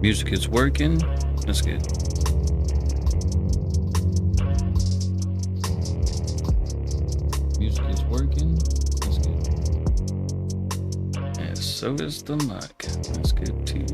Music is working. That's good. Music is working. That's good. And so is the mic. That's good too.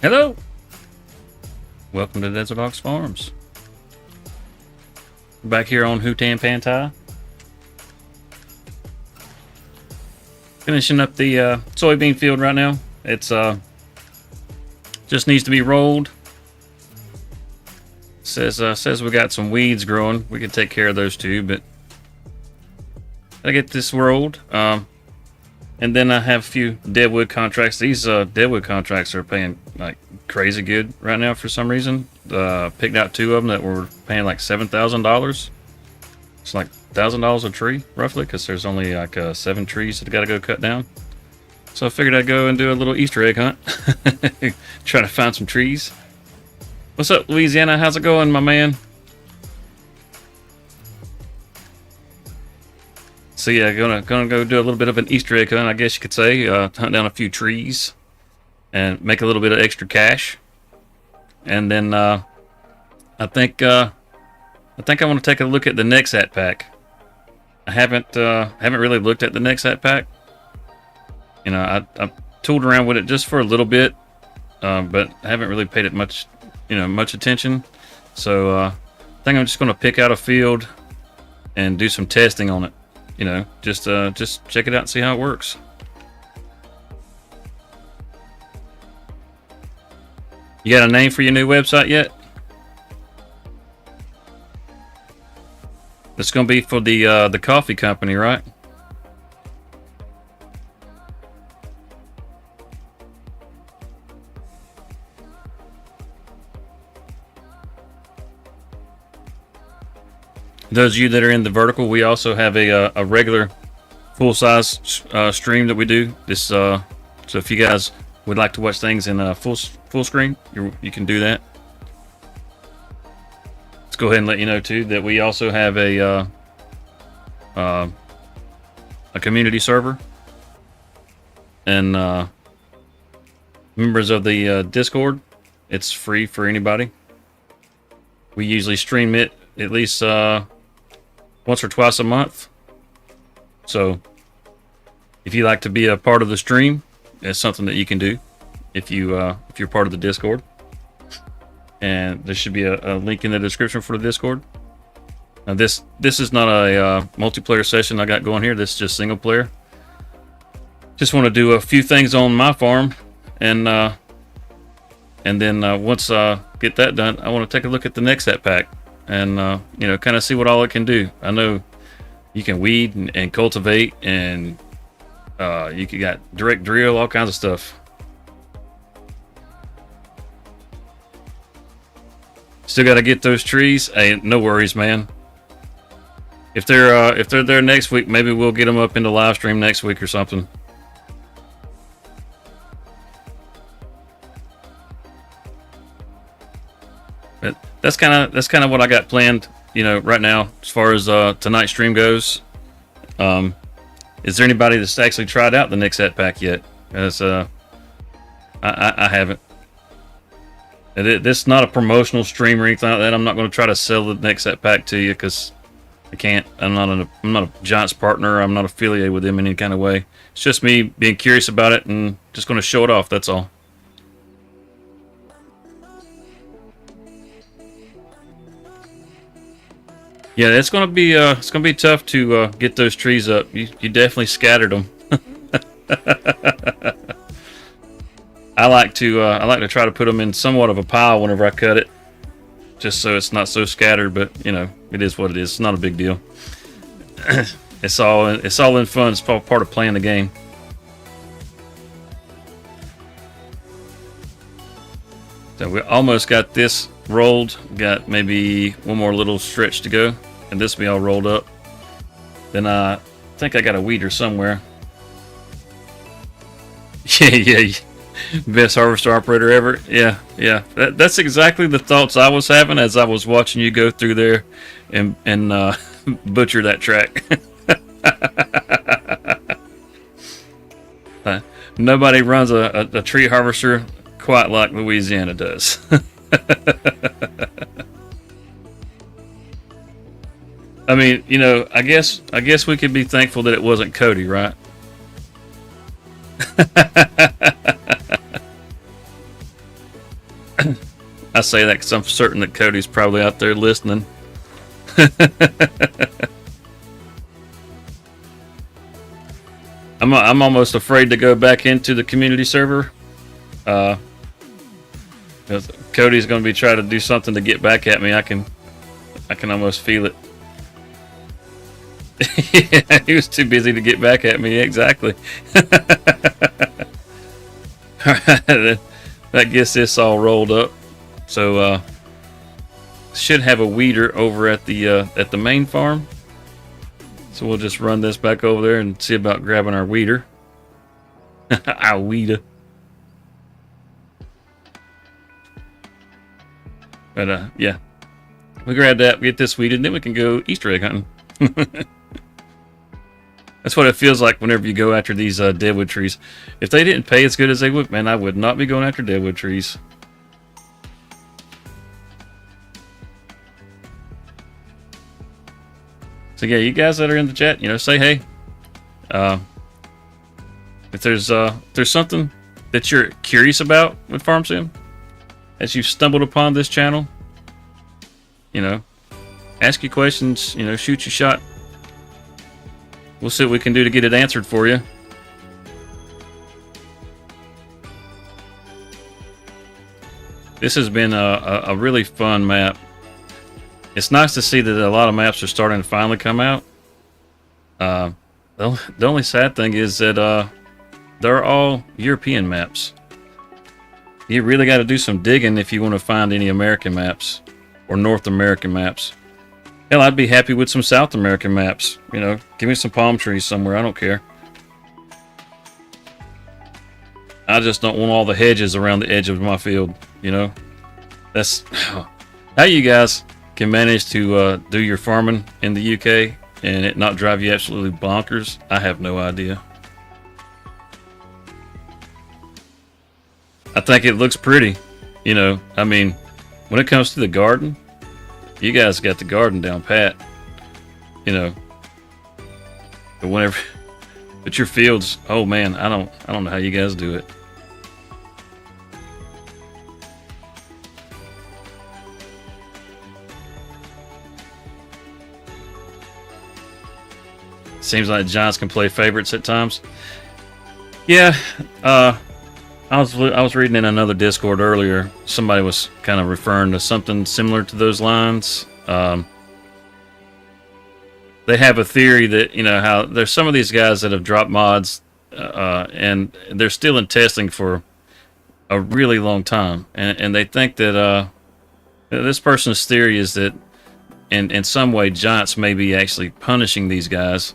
Hello! Welcome to Desert Ox Farms. We're back here on Hutan Pantai. Finishing up the soybean field right now. It's just needs to be rolled. Says we got some weeds growing. We can take care of those too, but I get this rolled. And then I have a few deadwood contracts. These deadwood contracts are paying like crazy good right now for some reason. Picked out two of them that were paying like $7,000. It's like $1,000 a tree roughly, because there's only like 7 trees that I got to go cut down. So I figured I'd go and do a little Easter egg hunt, try to find some trees. What's up, Louisiana? How's it going, my man? So yeah, gonna go do a little bit of an Easter egg hunt, I guess you could say. Hunt down a few trees and make a little bit of extra cash. And then I think I want to take a look at the Nexat pack. I haven't really looked at the Nexat pack. You know, I tooled around with it just for a little bit, but I haven't really paid it much attention. So I think I'm just gonna pick out a field and do some testing on it. You know, just check it out and see how it works. You got a name for your new website yet? It's gonna be for the coffee company, right? Those of you that are in the vertical, we also have a regular full-size stream that we do. So if you guys would like to watch things in full screen, you can do that. Let's go ahead and let you know too that we also have a community server, and members of the Discord. It's free for anybody. We usually stream it at least once or twice a month. So if you like to be a part of the stream, it's something that you can do if you're part of the Discord. And there should be a link in the description for the Discord. Now this is not a multiplayer session I got going here. This is just single player. Just want to do a few things on my farm, and then once I get that done, I want to take a look at the next set pack and kind of see what all it can do. I know you can weed and cultivate, and you got direct drill, all kinds of stuff. Still got to get those trees. Hey, no worries, man. If they're there next week, maybe we'll get them up into live stream next week or something. But that's kind of what I got planned, right now as far as tonight's stream goes. Is there anybody that's actually tried out the next set pack yet? As I haven't. This is not a promotional stream or anything like that. I'm not going to try to sell the next set pack to you because I can't. I'm not a Giants partner. I'm not affiliated with them in any kind of way. It's just me being curious about it and just going to show it off. That's all. Yeah, it's gonna be tough to get those trees up. You definitely scattered them. I like to try to put them in somewhat of a pile whenever I cut it, just so it's not so scattered. But it is what it is. It's not a big deal. It's all in fun. It's part of playing the game. So we almost got this rolled. Got maybe one more little stretch to go, and this will be all rolled up. Then I think I got a weeder somewhere. Yeah. Best harvester operator ever. Yeah. That's exactly the thoughts I was having as I was watching you go through there and butcher that track. Nobody runs a tree harvester quite like Louisiana does. I mean, I guess we could be thankful that it wasn't Cody, right? I say that because I'm certain that Cody's probably out there listening. I'm almost afraid to go back into the community server. Cody's going to be trying to do something to get back at me. I can almost feel it. Yeah, he was too busy to get back at me. Exactly. All right, that gets this all rolled up. So should have a weeder over at the main farm. So we'll just run this back over there and see about grabbing our weeder. Our weeder. But yeah, we grab that, we get this weeded, and then we can go Easter egg hunting. That's what it feels like whenever you go after these deadwood trees. If they didn't pay as good as they would, man, I would not be going after deadwood trees. So yeah, you guys that are in the chat, say hey. If there's something that you're curious about with Farm Sim, as you've stumbled upon this channel, ask your questions, shoot your shot. We'll see what we can do to get it answered for you. This has been a really fun map. It's nice to see that a lot of maps are starting to finally come out. The only sad thing is that they're all European maps. You really got to do some digging if you want to find any American maps or North American maps. Hell, I'd be happy with some South American maps. You know, give me some palm trees somewhere. I don't care. I just don't want all the hedges around the edge of my field. You know, that's how you guys can manage to do your farming in the UK and it not drive you absolutely bonkers. I have no idea. I think it looks pretty. You know, I mean, when it comes to the garden, you guys got the garden down pat. You know, but whenever, but your fields, oh man, I don't know how you guys do it. Seems like giants can play favorites at times. Yeah, I was reading in another Discord earlier. Somebody was kind of referring to something similar to those lines. They have a theory that, you know, how there's some of these guys that have dropped mods, and they're still in testing for a really long time, and they think that this person's theory is that in some way giants may be actually punishing these guys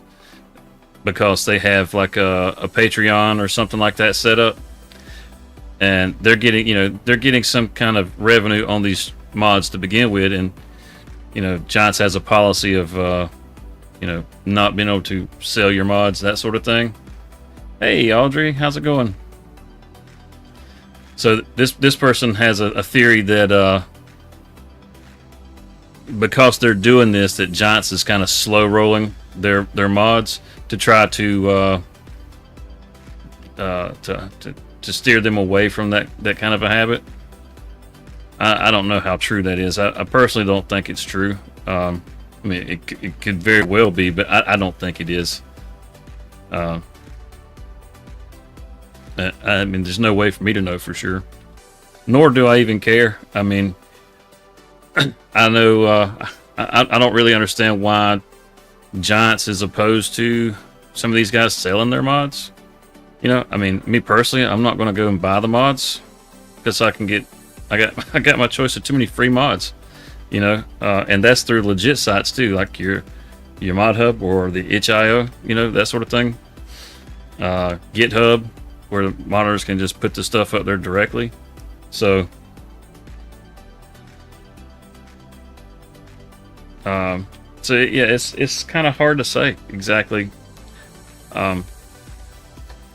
because they have like a Patreon or something like that set up, and they're getting, you know, they're getting some kind of revenue on these mods to begin with, and you know, Giants has a policy of you know, not being able to sell your mods, that sort of thing. Hey Audrey, how's it going? So this person has a theory that because they're doing this, that Giants is kind of slow rolling their mods to try to steer them away from that kind of a habit. I don't know how true that is. I personally don't think it's true. I mean, it could very well be, but I don't think it is. I mean, there's no way for me to know for sure. Nor do I even care. I mean, I know I don't really understand why Giants is opposed to some of these guys selling their mods. You know, I mean, me personally, I'm not going to go and buy the mods because I got my choice of too many free mods. You know, and that's through legit sites too, like your Mod Hub or the itch.io, you know, that sort of thing. GitHub, where the modders can just put the stuff up there directly. So, yeah, it's kind of hard to say exactly. I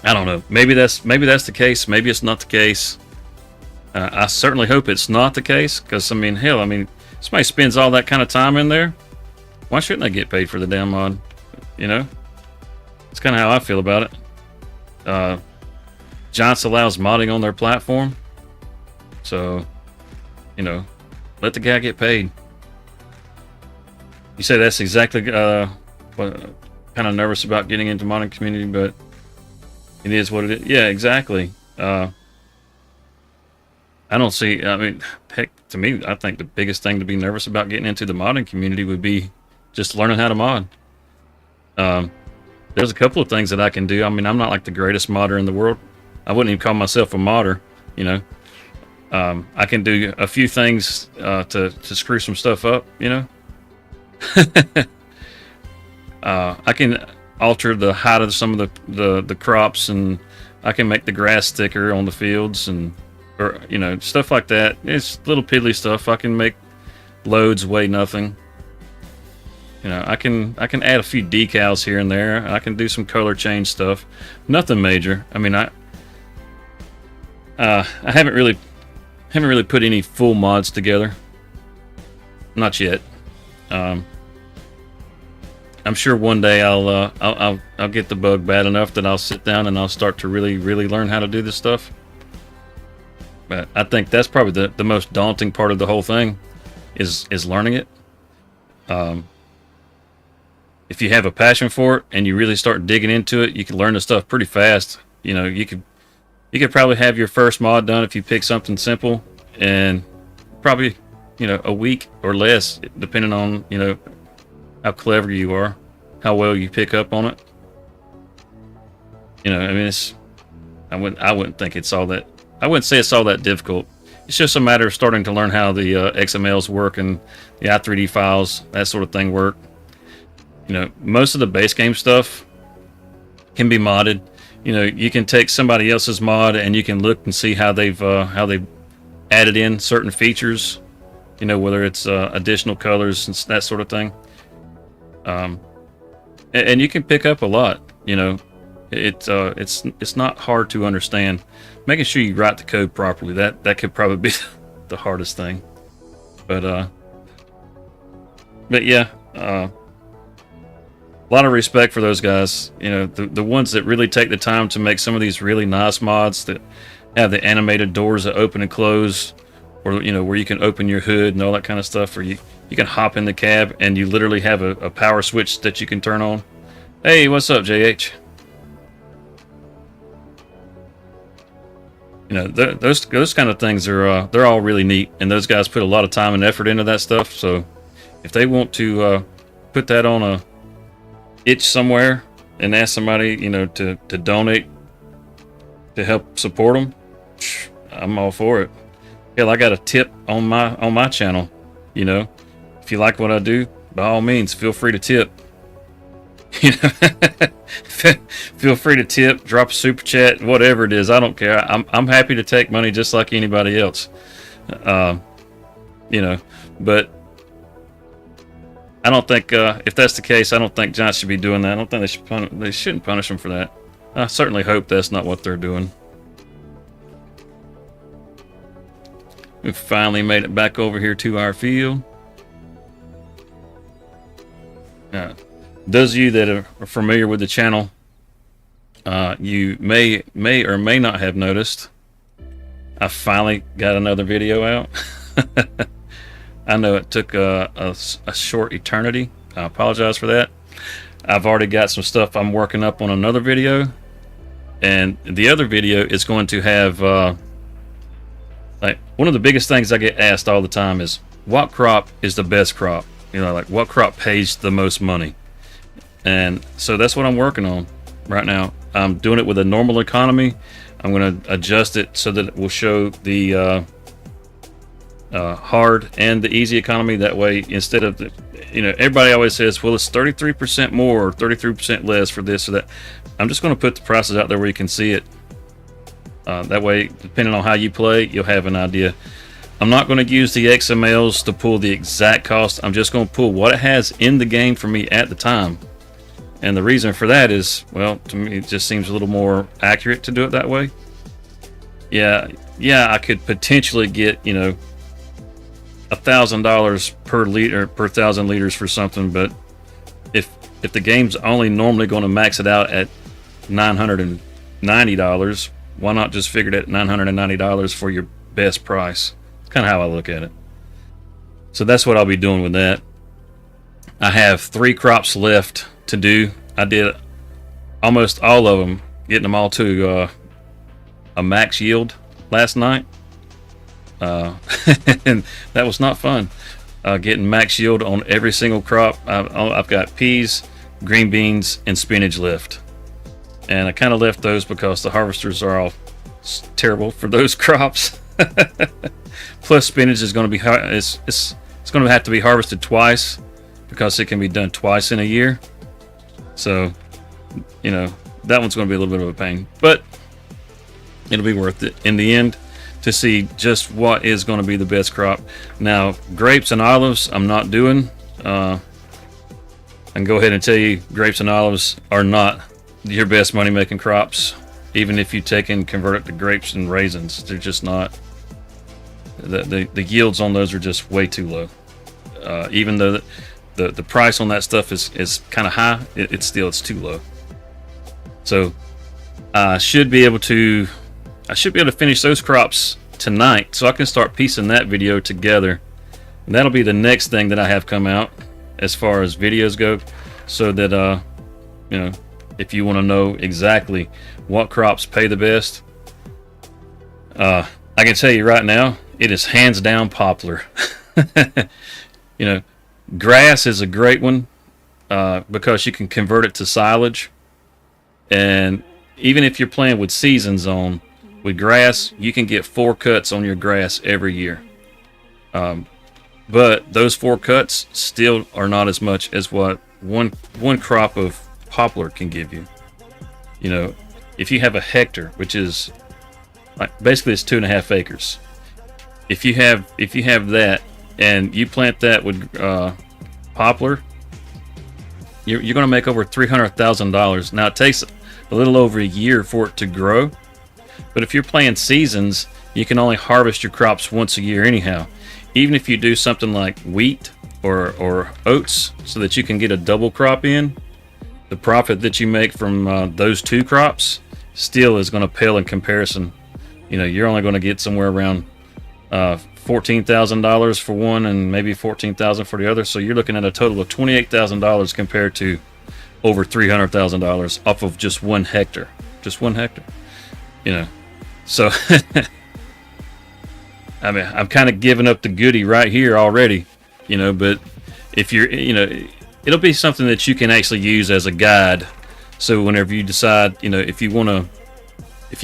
don't know. Maybe that's the case. Maybe it's not the case. I certainly hope it's not the case, because I mean, hell, I mean, somebody spends all that kind of time in there. Why shouldn't they get paid for the damn mod? You know, it's kind of how I feel about it. Giants allows modding on their platform, so you know, let the guy get paid. You say that's exactly what, kind of nervous about getting into modding community, but it is what it is. Yeah, exactly. I don't see, I mean, heck, to me, I think the biggest thing to be nervous about getting into the modding community would be just learning how to mod. There's a couple of things that I can do. I mean, I'm not like the greatest modder in the world. I wouldn't even call myself a modder, you know. I can do a few things to screw some stuff up, you know. I can alter the height of some of the crops, and I can make the grass thicker on the fields, and or you know, stuff like that. It's little piddly stuff. I can make loads weigh nothing. You know, I can add a few decals here and there. I can do some color change stuff. Nothing major. I mean, I haven't really put any full mods together. Not yet. I'm sure one day I'll get the bug bad enough that I'll sit down and I'll start to really learn how to do this stuff. But I think that's probably the most daunting part of the whole thing is learning it. If you have a passion for it and you really start digging into it, you can learn the stuff pretty fast. You know, you could probably have your first mod done if you pick something simple, and probably, you know, a week or less, depending on, you know, how clever you are, how well you pick up on it. You know, I mean, I wouldn't think it's all that. I wouldn't say it's all that difficult. It's just a matter of starting to learn how the XMLs work and the i3D files, that sort of thing work. You know, most of the base game stuff can be modded. You know, you can take somebody else's mod and you can look and see how they've added in certain features. You know, whether it's additional colors and that sort of thing. And you can pick up a lot. You know, it's not hard to understand. Making sure you write the code properly, that could probably be the hardest thing. But yeah, a lot of respect for those guys. You know, the ones that really take the time to make some of these really nice mods that have the animated doors that open and close, or you know, where you can open your hood and all that kind of stuff, or you can hop in the cab and you literally have a power switch that you can turn on. Hey, what's up, JH? You know, those kind of things are they're all really neat, and those guys put a lot of time and effort into that stuff. So if they want to put that on a itch somewhere and ask somebody, you know, to donate to help support them, I'm all for it. Hell, I got a tip on my channel. You know, if you like what I do, by all means, feel free to tip. You know, feel free to tip, drop a super chat, whatever it is. I don't care. I'm happy to take money just like anybody else. You know, but I don't think if that's the case, I don't think Giants should be doing that. I don't think they shouldn't punish them for that. I certainly hope that's not what they're doing. We finally made it back over here to our field. Those of you that are familiar with the channel, you may or may not have noticed I finally got another video out. I know it took a short eternity. I apologize for that. I've already got some stuff I'm working up on another video, and the other video is going to have like, one of the biggest things I get asked all the time is, what crop is the best crop? You know, like, what crop pays the most money? And so that's what I'm working on right now. I'm doing it with a normal economy. I'm going to adjust it so that it will show the hard and the easy economy. That way, instead of you know, everybody always says, well, it's 33% more or 33% less for this or that. I'm just going to put the prices out there where you can see it. That way, depending on how you play, you'll have an idea. I'm not going to use the XMLs to pull the exact cost. I'm just going to pull what it has in the game for me at the time. And the reason for that is, well, to me, it just seems a little more accurate to do it that way. Yeah, I could potentially get, you know, $1,000 per liter, per 1,000 liters for something, but if the game's only normally going to max it out at $990, why not just figure it at $990 for your best price? It's kind of how I look at it. So that's what I'll be doing with that. I have 3 crops left to do. I did almost all of them, getting them all to a max yield last night. And that was not fun. Getting max yield on every single crop. I've got peas, green beans, and spinach left. And I kind of left those because the harvesters are all terrible for those crops. Plus, spinach is going to be it's going to have to be harvested twice because it can be done twice in a year. So, you know, that one's going to be a little bit of a pain, but it'll be worth it in the end to see just what is going to be the best crop. Now, grapes and olives, I'm not doing. I can go ahead and tell you, grapes and olives are not your best money-making crops. Even if you take and convert it to grapes and raisins, they're just not. The yields on those are just way too low. Even though the price on that stuff is kind of high, it's too low. So I should be able to finish those crops tonight, so I can start piecing that video together. And that'll be the next thing that I have come out as far as videos go, so that you know, if you want to know exactly what crops pay the best, I can tell you right now, it is hands down poplar. You know, grass is a great one because you can convert it to silage, and even if you're playing with seasons on, With grass, you can get 4 cuts on your grass every year. But those 4 cuts still are not as much as what one crop of poplar can give you. You know, if you have a hectare, which is like basically it's 2.5 acres. If you have that and you plant that with poplar, you're going to make over $300,000. Now it takes a little over a year for it to grow, but if you're playing seasons, you can only harvest your crops once a year anyhow. Even if you do something like wheat or oats so that you can get a double crop in, the profit that you make from those 2 crops still is going to pale in comparison. You know, you're only going to get somewhere around $14,000 for one and maybe $14,000 for the other. So you're looking at a total of $28,000 compared to over $300,000 off of just 1 hectare. Just 1 hectare. You know, so I mean, I'm kind of giving up the goodie right here already, you know, but if you're, you know, it'll be something that you can actually use as a guide. So whenever you decide, you know, if you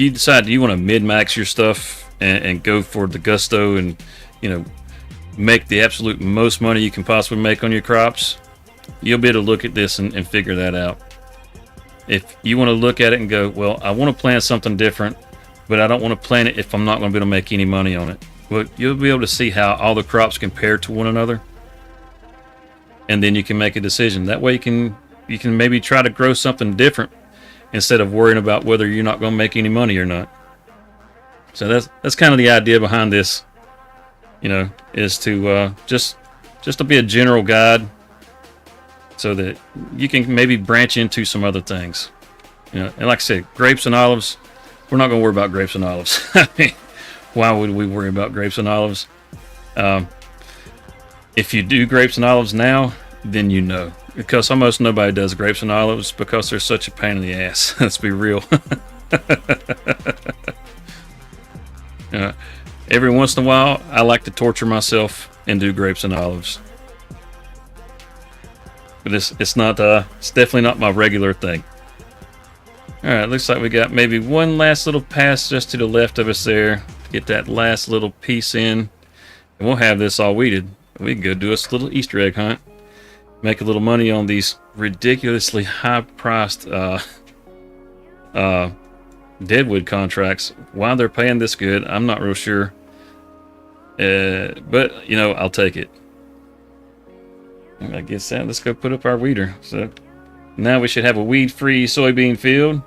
decide you want to min-max your stuff and go for the gusto and, you know, make the absolute most money you can possibly make on your crops, you'll be able to look at this and figure that out. If you want to look at it and go, well, I want to plant something different, but I don't want to plant it if I'm not going to be able to make any money on it. Well, you'll be able to see how all the crops compare to one another, and then you can make a decision. That way you can maybe try to grow something different instead of worrying about whether you're not going to make any money or not. So that's kind of the idea behind this, you know, is to just to be a general guide so that you can maybe branch into some other things. You know, and like I said, grapes and olives, we're not going to worry about grapes and olives. I mean, why would we worry about grapes and olives? If you do grapes and olives now, then you know. Because almost nobody does grapes and olives because they're such a pain in the ass. Let's be real. Every once in a while, I like to torture myself and do grapes and olives. But it's definitely not my regular thing. Alright, looks like we got maybe one last little pass just to the left of us there. Get that last little piece in. And we'll have this all weeded. We can go do us a little Easter egg hunt. Make a little money on these ridiculously high-priced deadwood contracts. Why they're paying this good, I'm not real sure. But, you know, I'll take it. I guess that. Let's go put up our weeder. So now we should have a weed-free soybean field.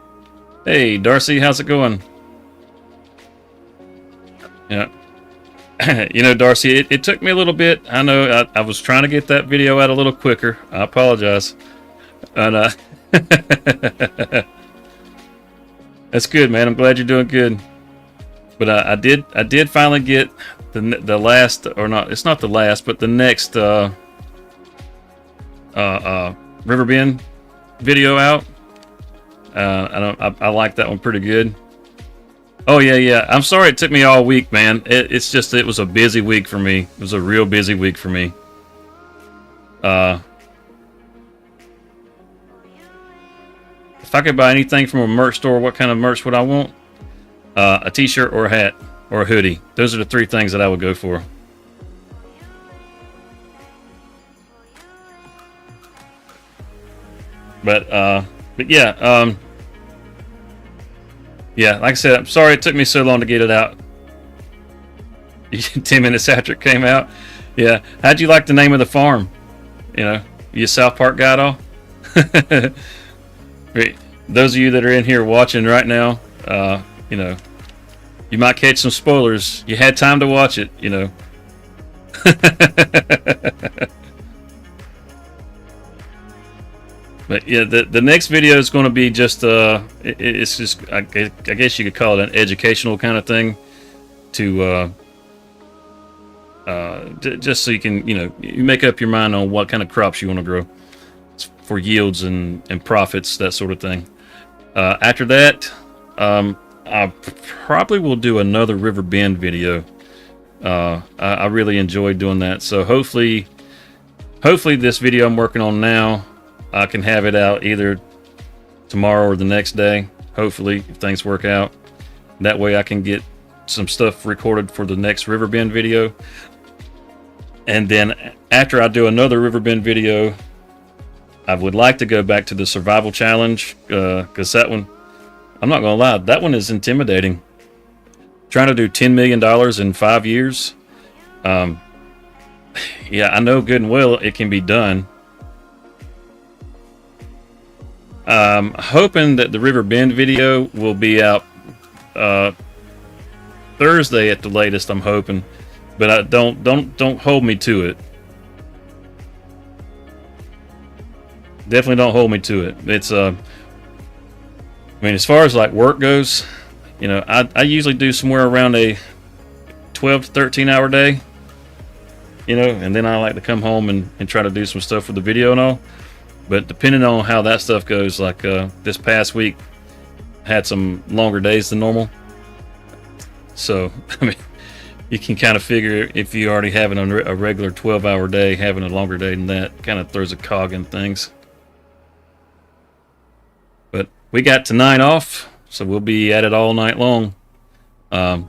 Hey, Darcy, how's it going? Yeah. You know, Darcy, it took me a little bit. I know I was trying to get that video out a little quicker. I apologize. And that's good, man. I'm glad you're doing good. But I did finally get the last, or not. It's not the last, but the next River Bend video out. I like that one pretty good. Oh yeah. I'm sorry it took me all week, man. It's just it was a busy week for me. It was a real busy week for me. If I could buy anything from a merch store, what kind of merch would I want? A t-shirt or a hat or a hoodie. Those are the 3 things that I would go for. But yeah, yeah, like I said, I'm sorry it took me so long to get it out. 10 minutes after it came out. Yeah, how'd you like the name of the farm? You know, you a South Park guy at all? Those of you that are in here watching right now, you know, you might catch some spoilers. You had time to watch it, you know. But yeah, the next video is going to be just it's just I guess you could call it an educational kind of thing to just so you can, you know, you make up your mind on what kind of crops you want to grow for yields and profits, that sort of thing. After that, I probably will do another River Bend video. I really enjoyed doing that, so hopefully this video I'm working on now, I can have it out either tomorrow or the next day, hopefully, if things work out. That way I can get some stuff recorded for the next Riverbend video. And then after I do another Riverbend video, I would like to go back to the survival challenge, because that one, I'm not gonna lie, that one is intimidating. Trying to do $10 million in 5 years. Yeah, I know good and well it can be done. Hoping that the Riverbend video will be out Thursday at the latest. I'm hoping, but I don't hold me to it. Definitely don't hold me to it. It's I mean, as far as like work goes, you know, I usually do somewhere around a 12 to 13 hour day, you know, and then I like to come home and try to do some stuff for the video and all. But depending on how that stuff goes, like this past week had some longer days than normal. So, I mean, you can kind of figure if you already having a regular 12-hour day, having a longer day than that kind of throws a cog in things. But we got tonight off, so we'll be at it all night long. As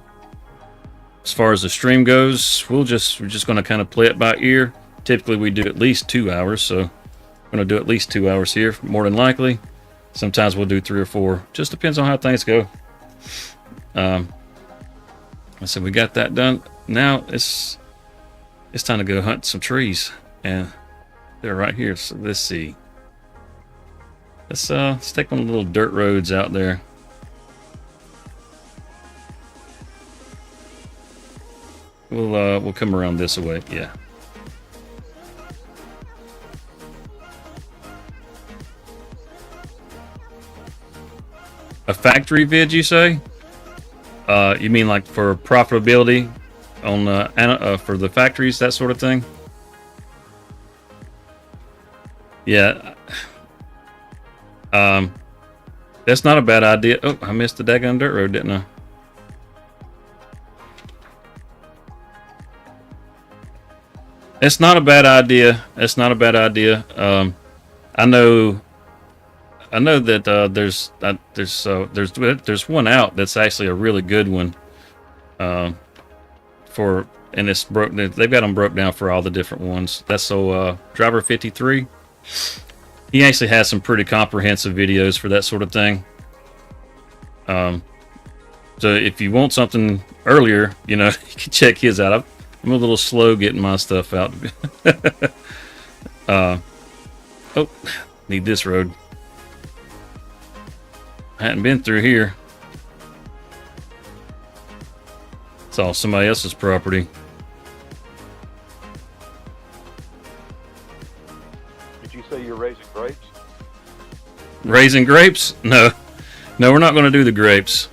far as the stream goes, we're just going to kind of play it by ear. Typically, we do at least 2 hours, so we're going to do at least 2 hours here, more than likely. Sometimes we'll do 3 or 4. Just depends on how things go. I said we got that done. Now it's time to go hunt some trees, and they're right here. So let's see. Let's take one of the little dirt roads out there. We'll come around this way. Yeah. A factory vid, you say? You mean like for profitability on for the factories, that sort of thing? Yeah. That's not a bad idea. Oh, I missed the daggone dirt road, didn't I? It's not a bad idea. It's not a bad idea. I know that there's one out that's actually a really good one. And it's broke. They've got them broke down for all the different ones. That's Driver 53. He actually has some pretty comprehensive videos for that sort of thing. So if you want something earlier, you know, you can check his out. I'm a little slow getting my stuff out. Oh, need this road. I hadn't been through here. It's all somebody else's property. Did you say you're raising grapes? Raising grapes? No. No, we're not going to do the grapes.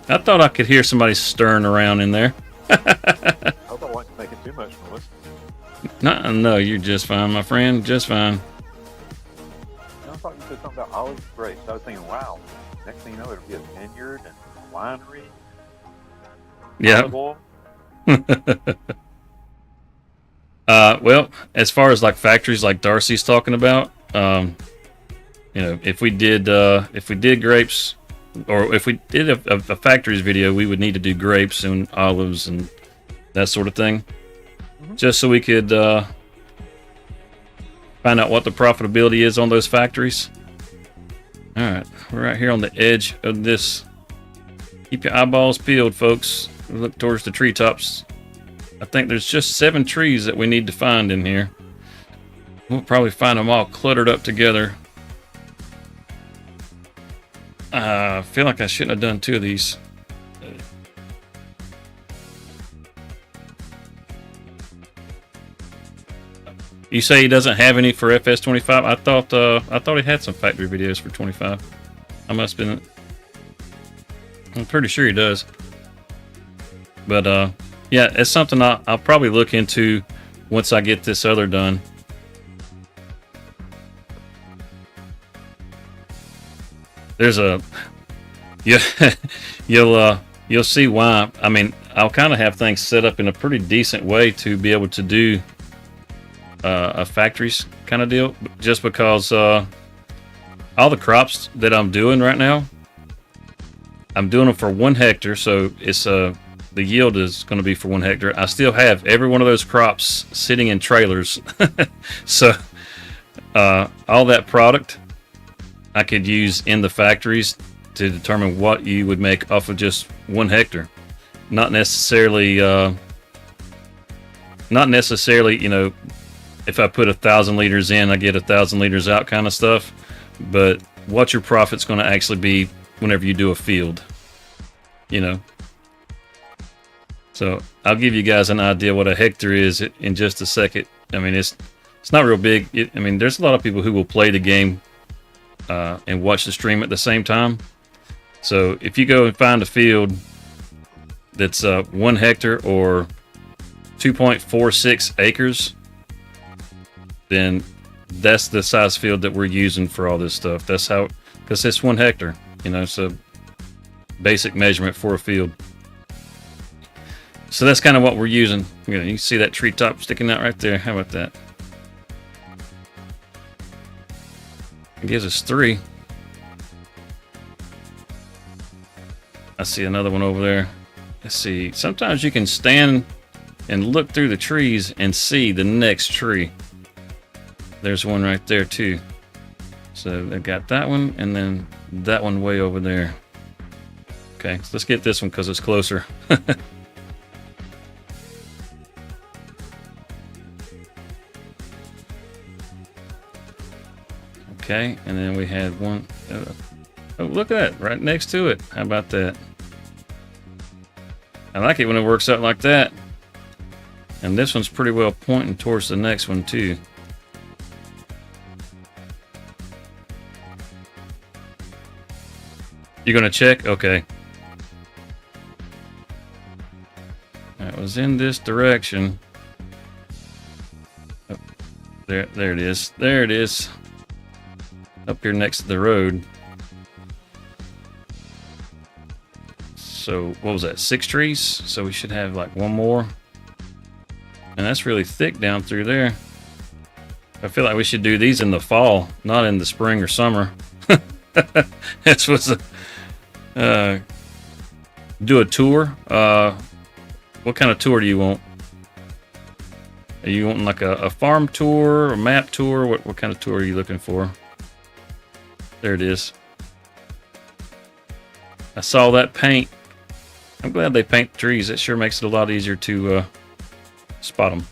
I thought I could hear somebody stirring around in there. I don't like making too much noise. No, you're just fine, my friend. Just fine. I thought you said something about olive grapes. I was thinking, wow, next thing you know, it'll be a vineyard and a winery. Yeah. Well, as far as like factories like Darcy's talking about, you know, if we did grapes, or if we did a factories video, we would need to do grapes and olives and that sort of thing, just so we could find out what the profitability is on those factories. All right, we're right here on the edge of this. Keep your eyeballs peeled, folks. Look towards the treetops. I think there's just 7 trees that we need to find in here. We'll probably find them all cluttered up together. I feel like I shouldn't have done 2 of these. You say he doesn't have any for FS25? I thought he had some factory videos for 25. I must have been. I'm pretty sure he does. But yeah, it's something I'll probably look into once I get this other done. There's a you'll see why. I mean, I'll kind of have things set up in a pretty decent way to be able to do a factories kind of deal, just because all the crops that I'm doing right now, I'm doing them for 1 hectare, so it's the yield is going to be for 1 hectare. I still have every one of those crops sitting in trailers, so all that product I could use in the factories to determine what you would make off of just 1 hectare. Not necessarily, you know, if I put 1,000 liters in, I get 1,000 liters out kind of stuff. But what your profit's going to actually be whenever you do a field, you know. So I'll give you guys an idea what a hectare is in just a second. I mean, it's not real big. I mean, there's a lot of people who will play the game and watch the stream at the same time. So if you go and find a field that's 1 hectare or 2.46 acres, then that's the size field that we're using for all this stuff. That's how, because it's 1 hectare, you know, so basic measurement for a field. So that's kind of what we're using. You know, you can see that treetop sticking out right there. How about that? It gives us 3. I see another one over there. Let's see. Sometimes you can stand and look through the trees and see the next tree. There's one right there too. So they've got that one and then that one way over there. Okay, so let's get this one because it's closer. Okay, and then we had one. Oh, look at that, right next to it. How about that? I like it when it works out like that. And this one's pretty well pointing towards the next one too. You're gonna check? Okay. That was in this direction. Oh, there it is. There it is. Up here next to the road. So what was that? 6 trees? So we should have like 1 more. And that's really thick down through there. I feel like we should do these in the fall, not in the spring or summer. This was a do a tour. What kind of tour do you want? Are you wanting like a farm tour, a map tour? What kind of tour are you looking for? There it is. I saw that paint. I'm glad they paint the trees. It sure makes it a lot easier to spot them.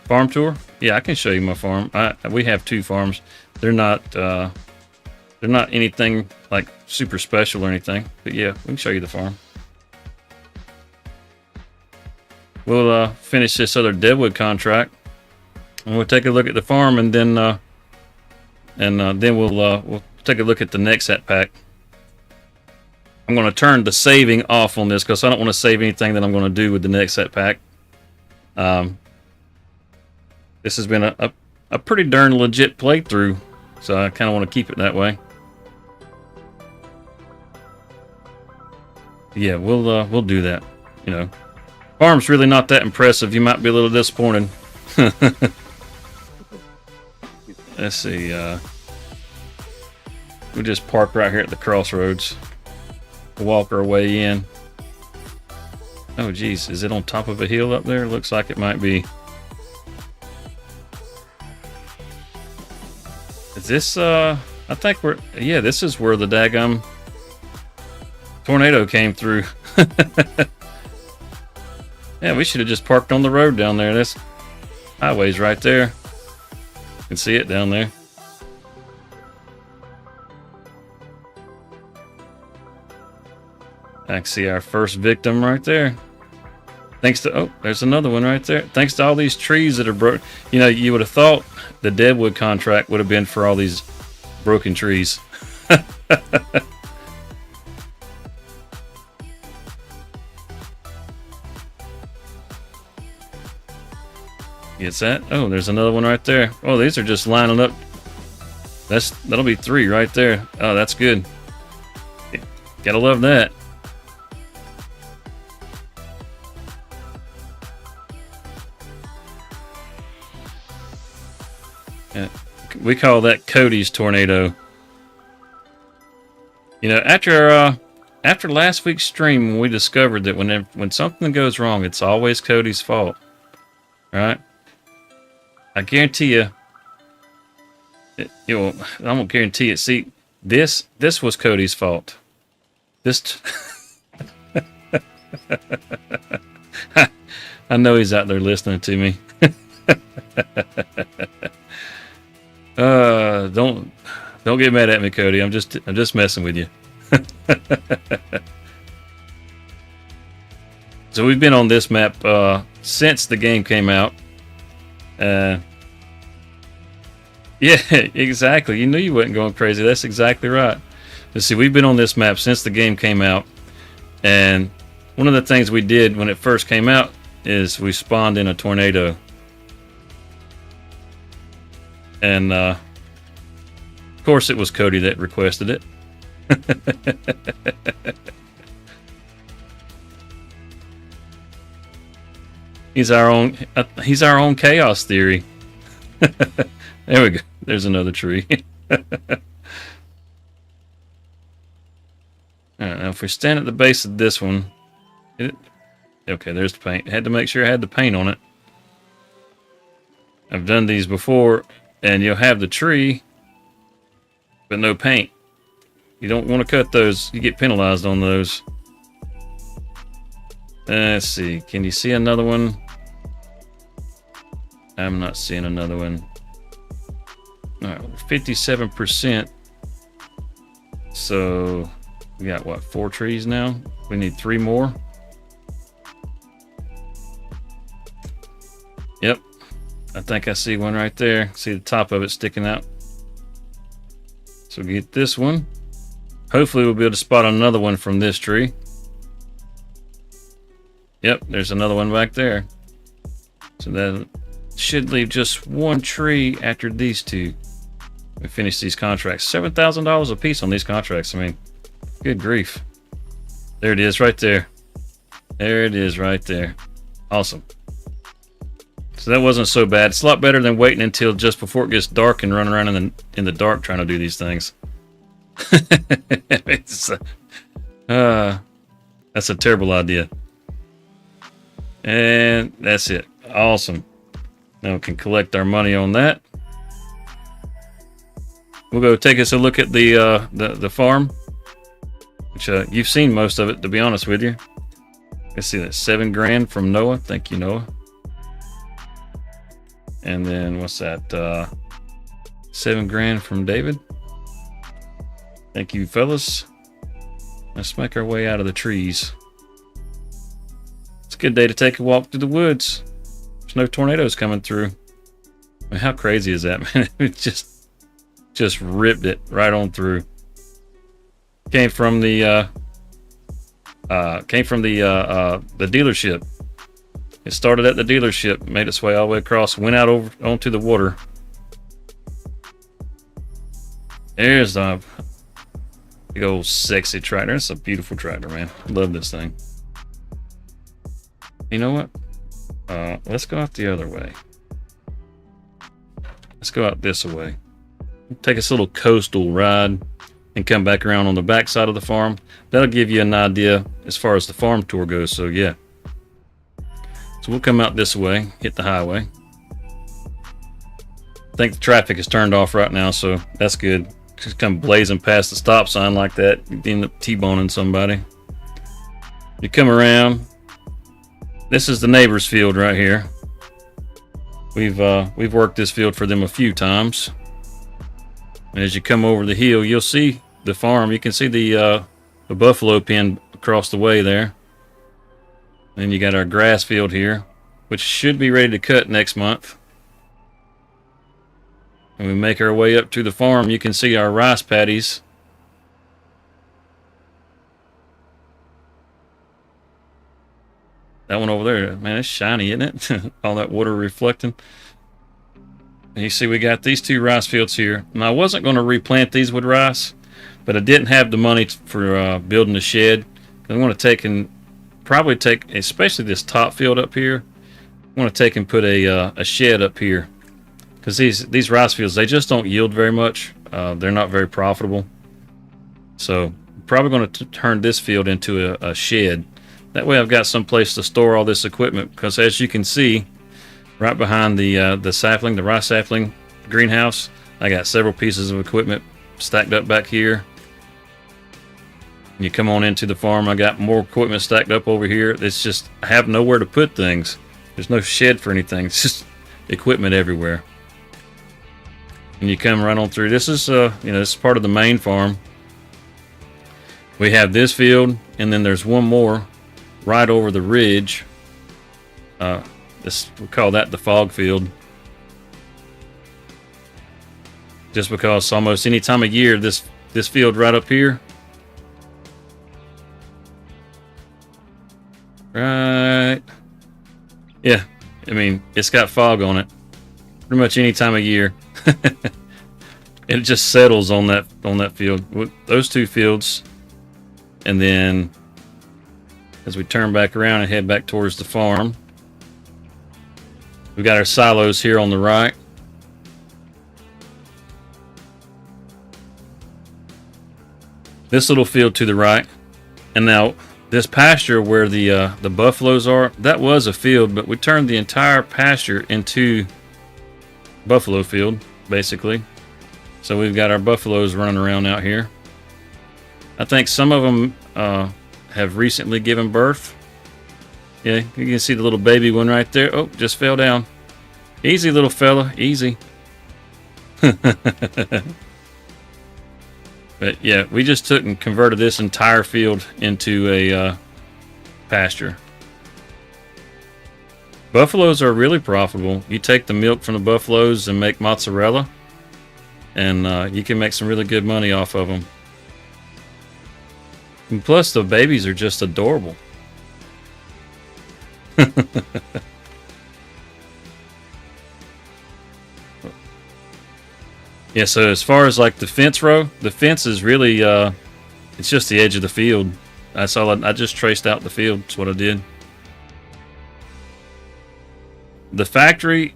Farm tour? Yeah, I can show you my farm. We have 2 farms. They're not anything like super special or anything. But yeah, we can show you the farm. We'll finish this other deadwood contract, and we'll take a look at the farm, and then we'll take a look at the next set pack. I'm going to turn the saving off on this because I don't want to save anything that I'm going to do with the next set pack. This has been a pretty darn legit playthrough, so I kind of want to keep it that way. Yeah, we'll do that. You know, farm's really not that impressive. You might be a little disappointed. Let's see. We just park right here at the crossroads. Walk our way in. Oh geez, is it on top of a hill up there? Looks like it might be. Is this I think yeah, this is where the daggum tornado came through. Yeah, we should have just parked on the road down there. This highway's right there. You can see it down there. I can see our first victim right there. Thanks to, oh, there's another one right there. Thanks to all these trees that are broken. You know, you would have thought the deadwood contract would have been for all these broken trees. Gets that? Oh, there's another one right there. Oh, these are just lining up. That'll be 3 right there. Oh, that's good. Gotta love that. We call that Cody's tornado. You know, after last week's stream, we discovered that when something goes wrong, it's always Cody's fault. Right? I guarantee you. I won't guarantee it. See, this was Cody's fault. This. I know he's out there listening to me. Don't get mad at me, Cody. I'm just messing with you. So we've been on this map since the game came out. Yeah, exactly. You knew you wasn't going crazy. That's exactly right. Let's see, we've been on this map since the game came out, and one of the things we did when it first came out is we spawned in a tornado. And of course it was Cody that requested it. He's our own chaos theory. There we go. There's another tree. Alright, now if we stand at the base of this one, okay, there's the paint. Had to make sure I had the paint on it. I've done these before, and you'll have the tree, but no paint. You don't want to cut those. You get penalized on those. Let's see. Can you see another one? I'm not seeing another one. Alright, 57%. So we got what, 4 trees now? We need 3 more. Yep. I think I see one right there. See the top of it sticking out. So get this one. Hopefully we'll be able to spot another one from this tree. Yep, there's another one back there. So that should leave just 1 tree after these 2. We finish these contracts. $7,000 a piece on these contracts. I mean, good grief. There it is right there. There it is right there. Awesome. So that wasn't so bad. It's a lot better than waiting until just before it gets dark and running around in the dark trying to do these things. That's a terrible idea. And that's it. Awesome. Now we can collect our money on that. We'll go take us a look at the farm, which you've seen most of it, to be honest with you. Let's see that $7 grand from Noah. Thank you, Noah. And then what's that? $7 grand from David. Thank you, fellas. Let's make our way out of the trees. It's a good day to take a walk through the woods. There's no tornadoes coming through. I mean, how crazy is that, man? It just ripped it right on through. Came from the dealership. It started at the dealership, made its way all the way across, went out over onto the water. There's the big old sexy tractor. It's a beautiful tractor, man. Love this thing. You know what? Let's go out the other way. Let's go out this way. Take us a little coastal ride and come back around on the back side of the farm. That'll give you an idea as far as the farm tour goes. So yeah. So we'll come out this way, hit the highway. I think the traffic is turned off right now, so that's good. Just come blazing past the stop sign like that, you end up T-boning somebody. You come around. This is the neighbor's field right here. We've worked this field for them a few times. And as you come over the hill, you'll see the farm. You can see the buffalo pen across the way there. Then you got our grass field here, which should be ready to cut next month. And we make our way up to the farm. You can see our rice paddies. That one over there, man, it's shiny, isn't it? All that water reflecting. And you see we got these 2 rice fields here. Now I wasn't going to replant these with rice, but I didn't have the money for building a shed. I want to take and probably take, especially this top field up here, I want to take and put a shed up here, because these rice fields, they just don't yield very much. They're not very profitable. So probably going to turn this field into a shed. That way I've got some place to store all this equipment, because as you can see, right behind the rice sapling greenhouse, I got several pieces of equipment stacked up back here. You come on into the farm, I got more equipment stacked up over here. It's just, I have nowhere to put things. There's no shed for anything. It's just equipment everywhere. And you come right on through. This is, this is part of the main farm. We have this field, and then there's one more right over the ridge. We call that the fog field. Just because almost any time of year, this field right up here, right, yeah, I mean, it's got fog on it pretty much any time of year. It just settles on that field. Those two fields, and then as we turn back around and head back towards the farm, we've got our silos here on the right. This little field to the right, and now this pasture where the buffaloes are, that was a field, but we turned the entire pasture into buffalo field, basically. So we've got our buffaloes running around out here. I think some of them have recently given birth. Yeah, you can see the little baby one right there. Oh, just fell down. Easy, little fella, easy. But yeah, we just took and converted this entire field into a pasture. Buffaloes are really profitable. You take the milk from the buffaloes and make mozzarella, and you can make some really good money off of them. And plus, the babies are just adorable. Yeah, so as far as like the fence row, the fence is really, it's just the edge of the field. That's all. I just traced out the field. That's what I did. The factory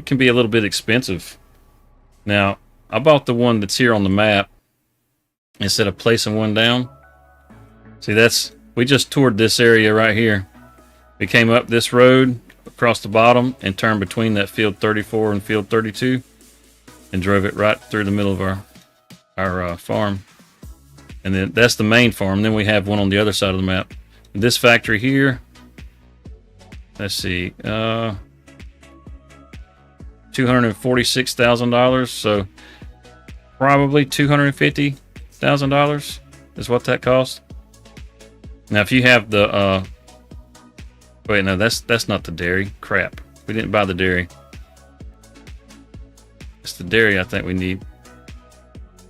can be a little bit expensive. Now, I bought the one that's here on the map instead of placing one down. See, we just toured this area right here. We came up this road across the bottom and turned between that field 34 and field 32 and drove it right through the middle of our farm. And then that's the main farm. Then we have one on the other side of the map. And this factory here, let's see, $246,000. So probably $250,000 is what that cost. Now, if you have the, wait, no, that's not the dairy. Crap, we didn't buy the dairy. It's the dairy I think we need,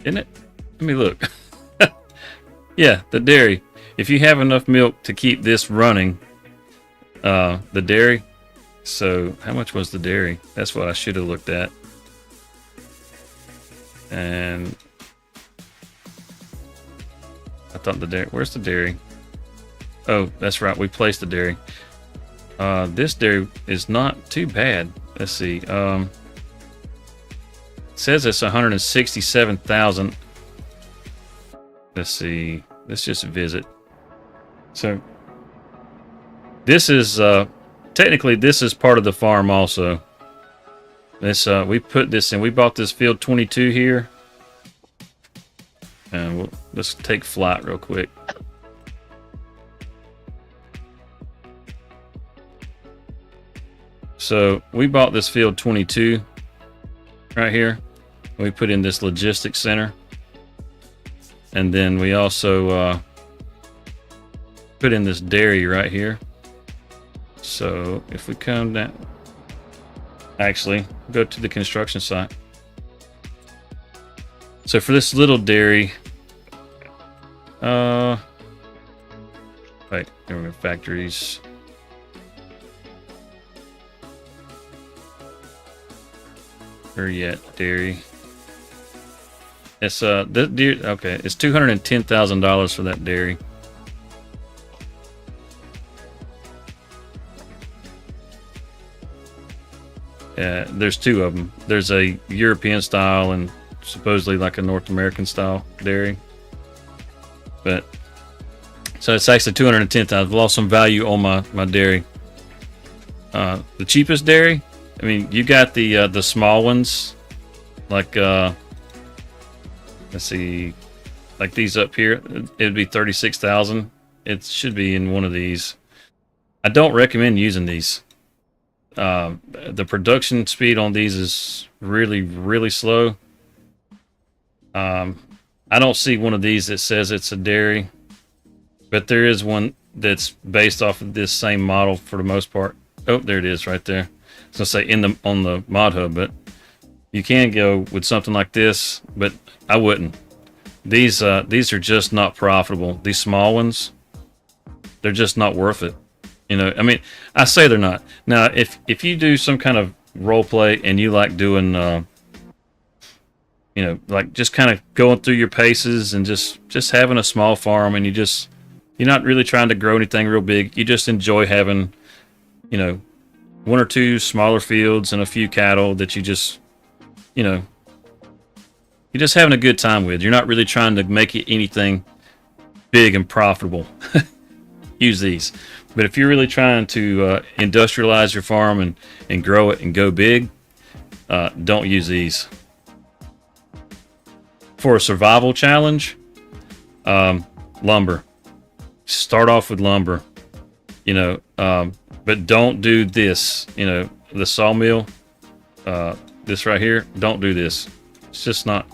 isn't it? Let me look. Yeah, the dairy. If you have enough milk to keep this running, the dairy. So how much was the dairy? That's what I should have looked at. And I thought the dairy, where's the dairy? Oh, that's right, we placed the dairy. This dairy is not too bad. Let's see. It says it's 167,000. Let's see. Let's just visit. So this is technically this is part of the farm also. This we put this in. We bought this field 22 here, and let's take flight real quick. So we bought this field 22 right here. We put in this logistics center, and then we also put in this dairy right here. So if we come down, actually go to the construction site. So for this little dairy, wait, there we go, factories. Where you at, dairy? It's okay, it's $210,000 for that dairy. There's two of them. There's a European style and supposedly like a North American style dairy. But so it's actually 210,000. I've lost some value on my dairy. The cheapest dairy, I mean, you got the small ones, like let's see, like these up here. It'd be 36,000. It should be in one of these. I don't recommend using these. The production speed on these is really, really slow. I don't see one of these that says it's a dairy, but there is one that's based off of this same model for the most part. Oh, there it is right there. I was gonna say on the mod hub, but you can go with something like this, but I wouldn't. These are just not profitable. These small ones, they're just not worth it. You know, I mean, I say they're not. Now, if you do some kind of role play and you like doing, you know, like just kind of going through your paces and just having a small farm, and you're not really trying to grow anything real big. You just enjoy having, you know, one or two smaller fields and a few cattle that you just, you know, you're just having a good time with. You're not really trying to make it anything big and profitable. Use these. But if you're really trying to industrialize your farm and grow it and go big, don't use these. For a survival challenge, lumber. Start off with lumber. You know, but don't do this. You know, the sawmill, this right here. Don't do this. It's just not.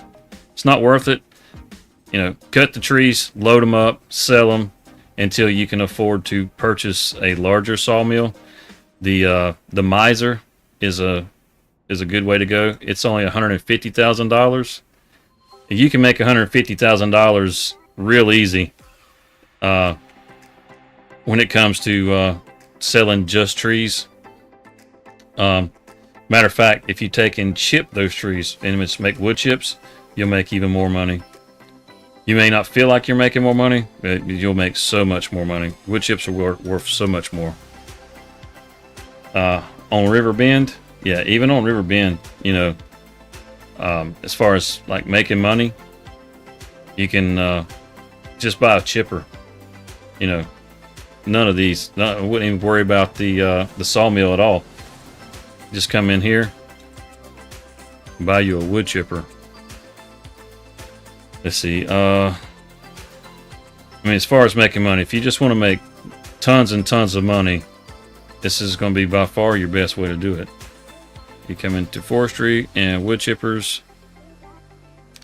It's not worth it. You know, cut the trees, load them up, sell them until you can afford to purchase a larger sawmill. The Miser is a good way to go. It's only $150,000. You can make $150,000 real easy when it comes to selling just trees. Matter of fact, if you take and chip those trees and just make wood chips, you'll make even more money. You may not feel like you're making more money, but you'll make so much more money. Wood chips are worth so much more. On River Bend, yeah, even on River Bend, you know, as far as like making money, you can just buy a chipper. You know, none of these. I wouldn't even worry about the sawmill at all. Just come in here, buy you a wood chipper. Let's see. I mean, as far as making money, if you just want to make tons and tons of money, this is going to be by far your best way to do it. You come into forestry and wood chippers.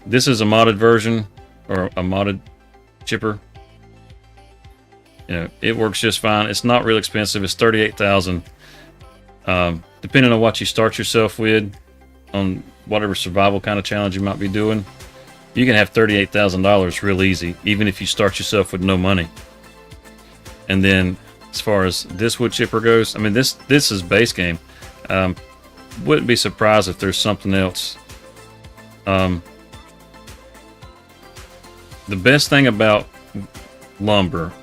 This is a modded version, or a modded chipper. You know, it works just fine. It's not real expensive. It's $38,000. Depending on what you start yourself with, on whatever survival kind of challenge you might be doing, you can have $38,000 real easy, even if you start yourself with no money. And then, as far as this wood chipper goes, I mean, this is base game. Wouldn't be surprised if there's something else. The best thing about lumber,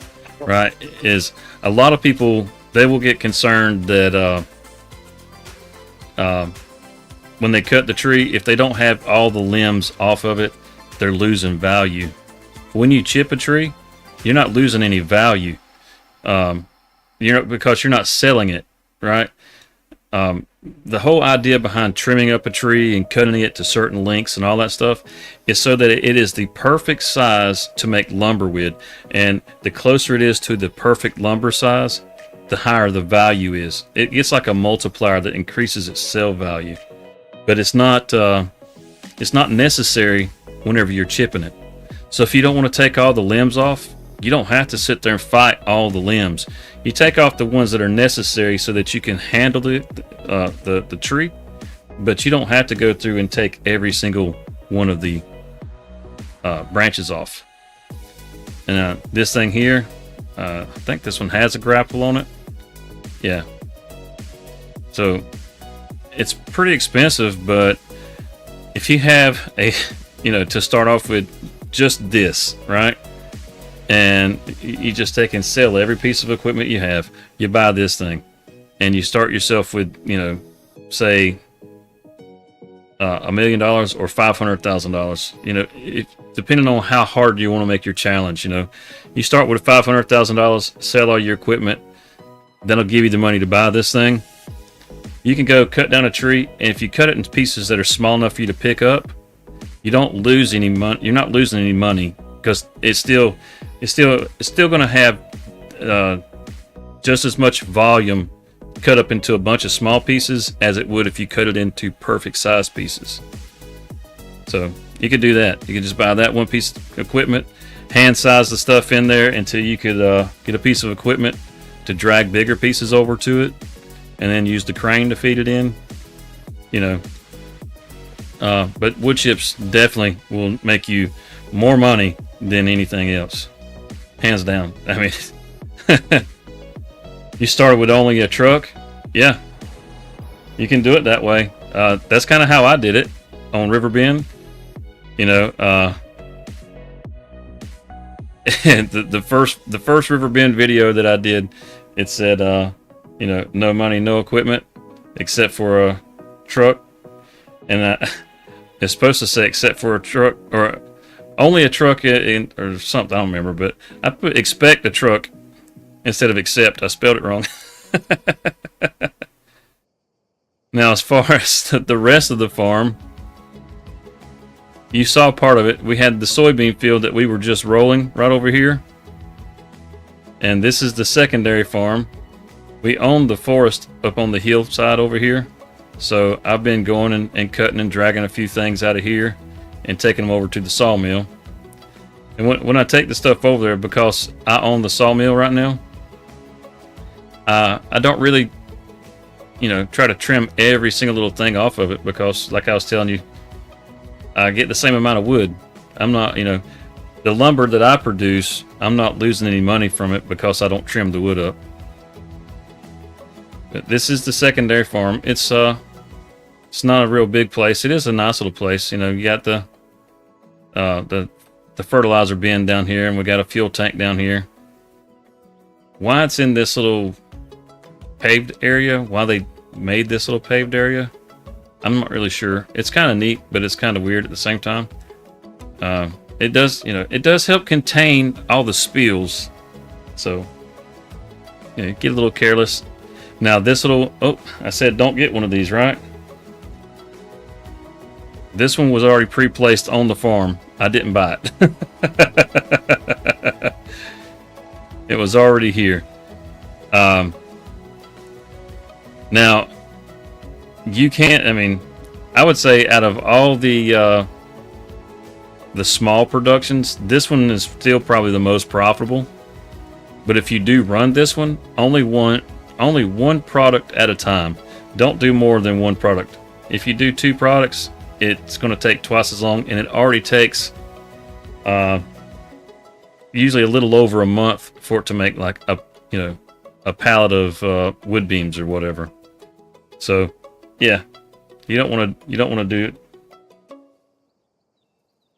right, is a lot of people, they will get concerned that when they cut the tree, if they don't have all the limbs off of it, they're losing value. When you chip a tree, you're not losing any value. Because you're not selling it, right? The whole idea behind trimming up a tree and cutting it to certain lengths and all that stuff is so that it is the perfect size to make lumber with. And the closer it is to the perfect lumber size, the higher the value is. It's like a multiplier that increases its sale value. But it's not necessary whenever you're chipping it. So if you don't want to take all the limbs off, you don't have to sit there and fight all the limbs. You take off the ones that are necessary so that you can handle the tree, but you don't have to go through and take every single one of the branches off. And this thing here, I think this one has a grapple on it. Yeah. So it's pretty expensive, but if you have to start off with just this, right? And you just take and sell every piece of equipment you have. You buy this thing, and you start yourself with, say, $1 million or $500,000. depending on how hard you want to make your challenge. You know, you start with $500,000, sell all your equipment, that'll give you the money to buy this thing. You can go cut down a tree, and if you cut it into pieces that are small enough for you to pick up, you don't lose any money. You're not losing any money because it's still going to have just as much volume cut up into a bunch of small pieces as it would if you cut it into perfect size pieces. So you could do that. You could just buy that one piece of equipment, hand size the stuff in there until you could get a piece of equipment to drag bigger pieces over to it, and then use the crane to feed it in. You know, but wood chips definitely will make you more money than anything else, hands down. I mean, you started with only a truck, yeah, you can do it that way. That's kind of how I did it on Riverbend. You know, the first Riverbend video that I did, it said, you know, no money, no equipment, except for a truck, and it's supposed to say except for a truck, or only a truck or something. I don't remember, but I put expect a truck instead of accept. I spelled it wrong. Now, as far as the rest of the farm, you saw part of it. We had the soybean field that we were just rolling right over here. And this is the secondary farm. We own the forest up on the hillside over here. So I've been going and cutting and dragging a few things out of here and taking them over to the sawmill. And when I take the stuff over there, because I own the sawmill right now, I don't really, you know, try to trim every single little thing off of it, because like I was telling you, I get the same amount of wood. I'm not, you know, the lumber that I produce, I'm not losing any money from it because I don't trim the wood up. But this is the secondary farm. It's not a real big place. It is a nice little place. You know, you got the fertilizer bin down here, and we got a fuel tank down here. Why it's in this little paved area, why they made this little paved area, I'm not really sure. It's kind of neat, but it's kind of weird at the same time. It does, you know, it does help contain all the spills. So, you know, get a little careless. Now this little, oh, I said don't get one of these, right? This one was already pre-placed on the farm. I didn't buy it. It was already here. Now, you can't, I mean, I would say out of all the small productions, this one is still probably the most profitable. But if you do run this one, only one product at a time. Don't do more than one product. If you do 2 products, it's going to take twice as long, and it already takes usually a little over a month for it to make like a pallet of wood beams or whatever. So yeah, you don't want to do it.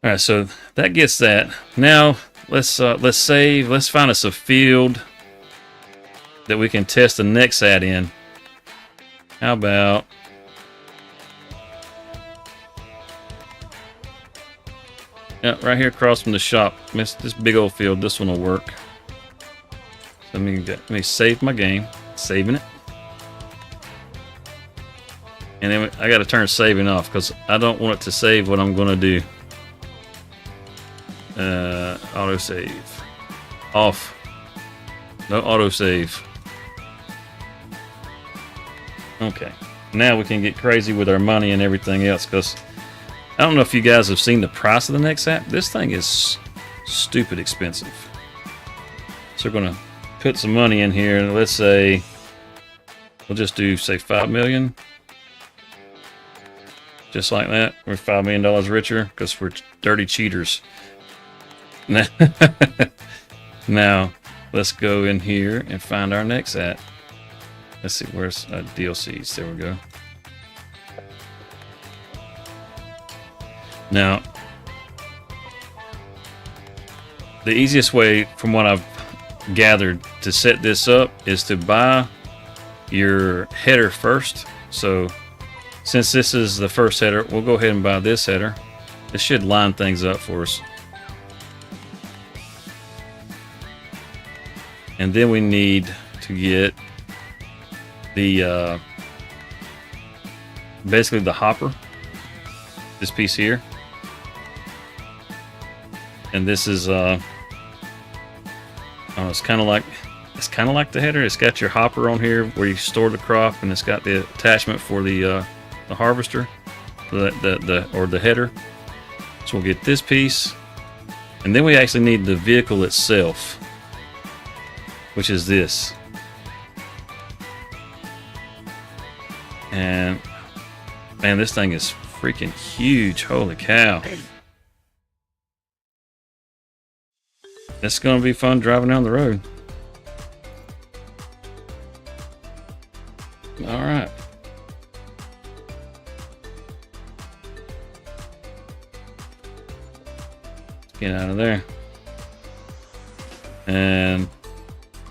All right, so that gets that. Now let's save. Let's find us a field that we can test the next ad in. How about right here across from the shop? This big old field. This one will work. So let me save my game. Saving it. And then I got to turn saving off because I don't want it to save what I'm going to do. Auto save off. No auto save. Okay, now we can get crazy with our money and everything else, because I don't know if you guys have seen the price of the next app. This thing is stupid expensive. So we're going to put some money in here, and let's say we'll just do, say, 5 million. Just like that. We're $5 million richer because we're dirty cheaters. Now, let's go in here and find our next app. Let's see, where's DLCs? There we go. Now, the easiest way, from what I've gathered, to set this up is to buy your header first. So, since this is the first header, we'll go ahead and buy this header. It should line things up for us. And then we need to get the basically the hopper, this piece here. And this is it's kind of like the header. It's got your hopper on here where you store the crop, and it's got the attachment for the harvester, the header. So we'll get this piece, and then we actually need the vehicle itself, which is this. And man, this thing is freaking huge. Holy cow. It's gonna be fun driving down the road. All right. Get out of there. And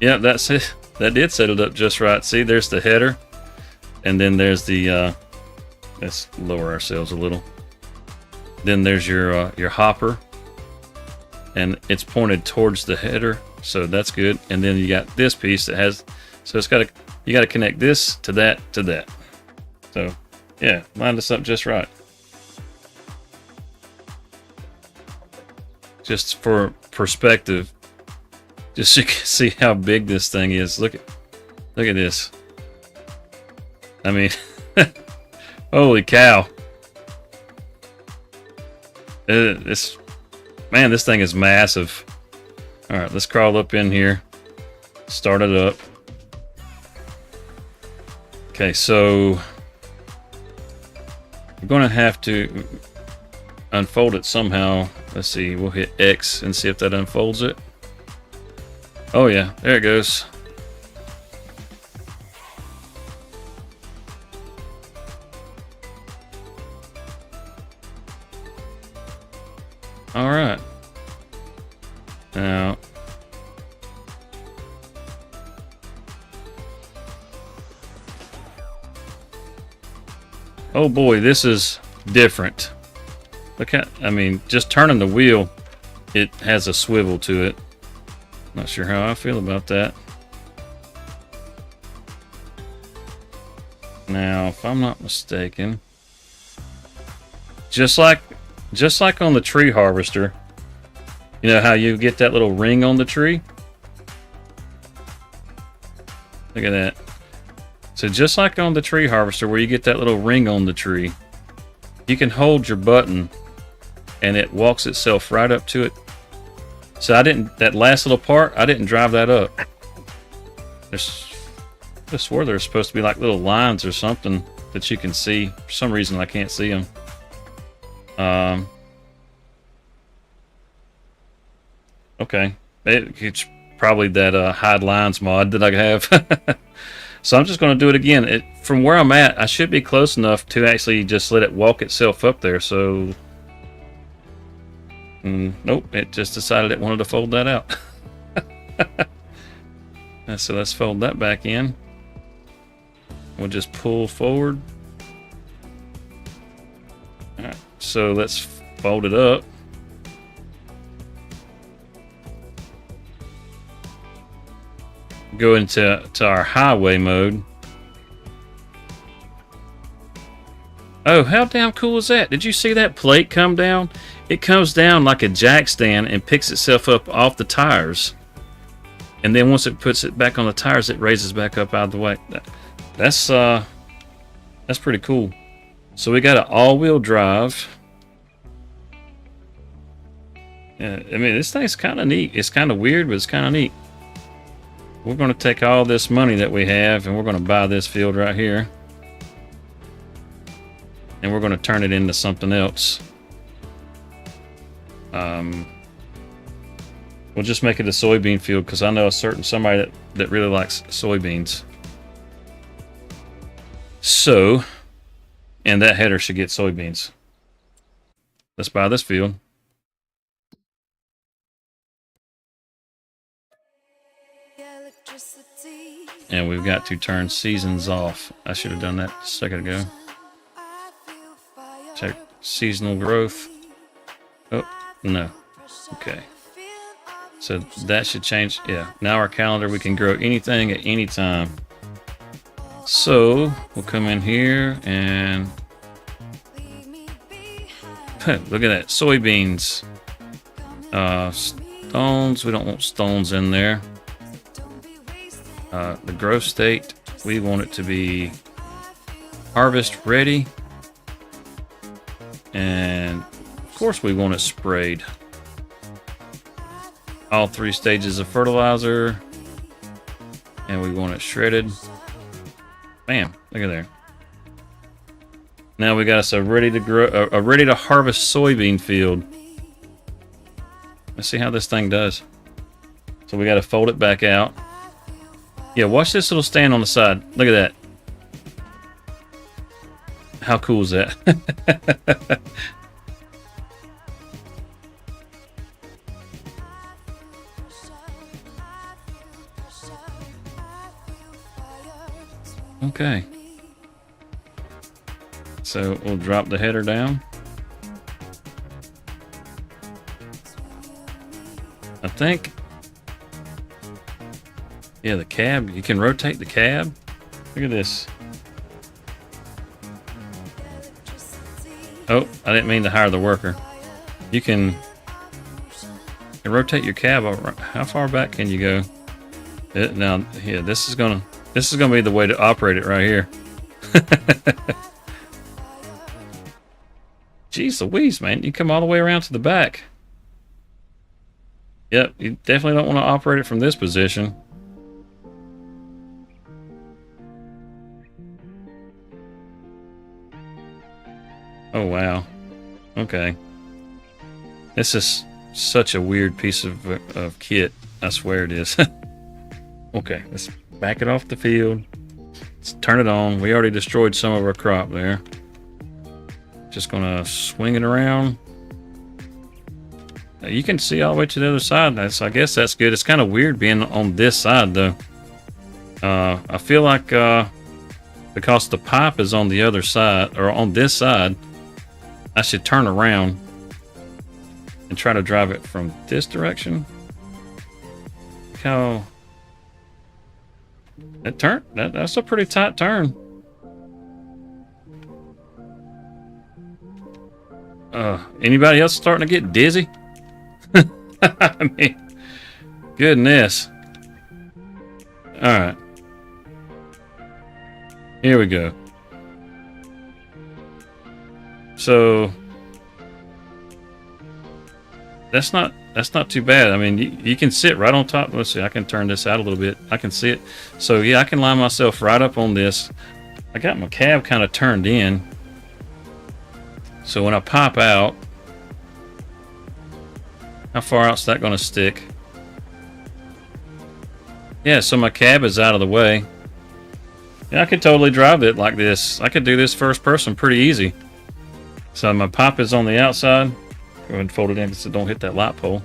yeah, that's it. That did set it up just right. See, there's the header, and then there's the let's lower ourselves a little. Then there's your hopper, and it's pointed towards the header, so that's good. And then you got this piece that has, so it's got you got to connect this to that to that. So yeah, lined us up just right. Just for perspective, just so you can see how big this thing is. Look at this. I mean, holy cow! This thing is massive. All right, let's crawl up in here. Start it up. Okay, so we're gonna have to unfold it somehow. Let's see, we'll hit X and see if that unfolds it. Oh yeah, there it goes. All right. Now, oh boy, this is different. Look at, I mean, just turning the wheel, it has a swivel to it. Not sure how I feel about that. Now, if I'm not mistaken, just like on the tree harvester, you know how you get that little ring on the tree? Look at that. So just like on the tree harvester where you get that little ring on the tree, you can hold your button and it walks itself right up to it. So that last little part, I didn't drive that up. I swore there's supposed to be like little lines or something that you can see. For some reason I can't see them. Okay, it's probably that hide lines mod that I have. So I'm just going to do it again. From where I'm at, I should be close enough to actually just let it walk itself up there. So nope, it just decided it wanted to fold that out. So let's fold that back in. We'll just pull forward. All right, so let's fold it up. Go into our highway mode. Oh, how damn cool is that? Did you see that plate come down? It comes down like a jack stand and picks itself up off the tires. And then once it puts it back on the tires, it raises back up out of the way. That's pretty cool. So we got an all-wheel drive. Yeah, I mean, this thing's kind of neat. It's kind of weird, but it's kind of neat. We're going to take all this money that we have and we're going to buy this field right here. And we're going to turn it into something else. We'll just make it a soybean field because I know somebody that really likes soybeans. So, and that header should get soybeans. Let's buy this field. And we've got to turn seasons off. I should have done that a second ago. Check seasonal growth. Oh, no. Okay. So that should change. Yeah, now our calendar, we can grow anything at any time. So we'll come in here and look at that, soybeans. Stones, we don't want stones in there. The growth state, we want it to be harvest ready. And of course we want it sprayed. All 3 stages of fertilizer. And we want it shredded. Bam, look at there. Now we got us a ready to grow, a ready to harvest soybean field. Let's see how this thing does. So we got to fold it back out. Yeah, watch this little stand on the side. Look at that. How cool is that? Okay. So we'll drop the header down. I think, yeah, the cab, you can rotate the cab. Look at this. Oh, I didn't mean to hire the worker. You can rotate your cab over. How far back can you go? Now, yeah, this is gonna be the way to operate it right here. Jeez Louise, man, you come all the way around to the back. Yep, you definitely don't want to operate it from this position. Oh, wow. Okay. This is such a weird piece of kit. I swear it is. Okay, let's back it off the field. Let's turn it on. We already destroyed some of our crop there. Just gonna swing it around. You can see all the way to the other side. I guess that's good. It's kind of weird being on this side though. I feel like because the pipe is on the other side, or on this side, I should turn around and try to drive it from this direction. Look how that turn, that's a pretty tight turn. Anybody else starting to get dizzy? I mean, goodness. Alright. Here we go. So that's not too bad. I mean, you can sit right on top. Let's see, I can turn this out a little bit. I can see it. So yeah, I can line myself right up on this. I got my cab kind of turned in. So when I pop out, how far out's that going to stick? Yeah, so my cab is out of the way. Yeah, I could totally drive it like this. I could do this first person pretty easy. So my pipe is on the outside. Go ahead and fold it in so don't hit that light pole.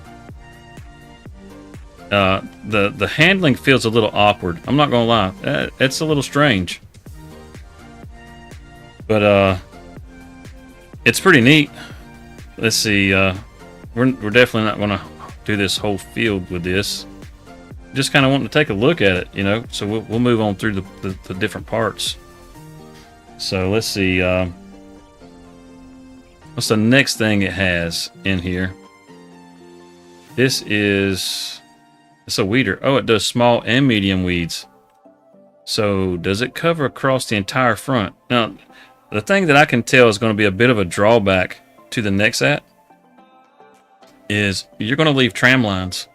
The handling feels a little awkward. I'm not gonna lie. It's a little strange. But it's pretty neat. Let's see. We're definitely not gonna do this whole field with this. Just kind of wanting to take a look at it, you know. So we'll move on through the different parts. So let's see. What's the next thing it has in here? This is, it's a weeder. Oh, it does small and medium weeds. So does it cover across the entire front? Now, the thing that I can tell is going to be a bit of a drawback to the Nexat is you're going to leave tram lines.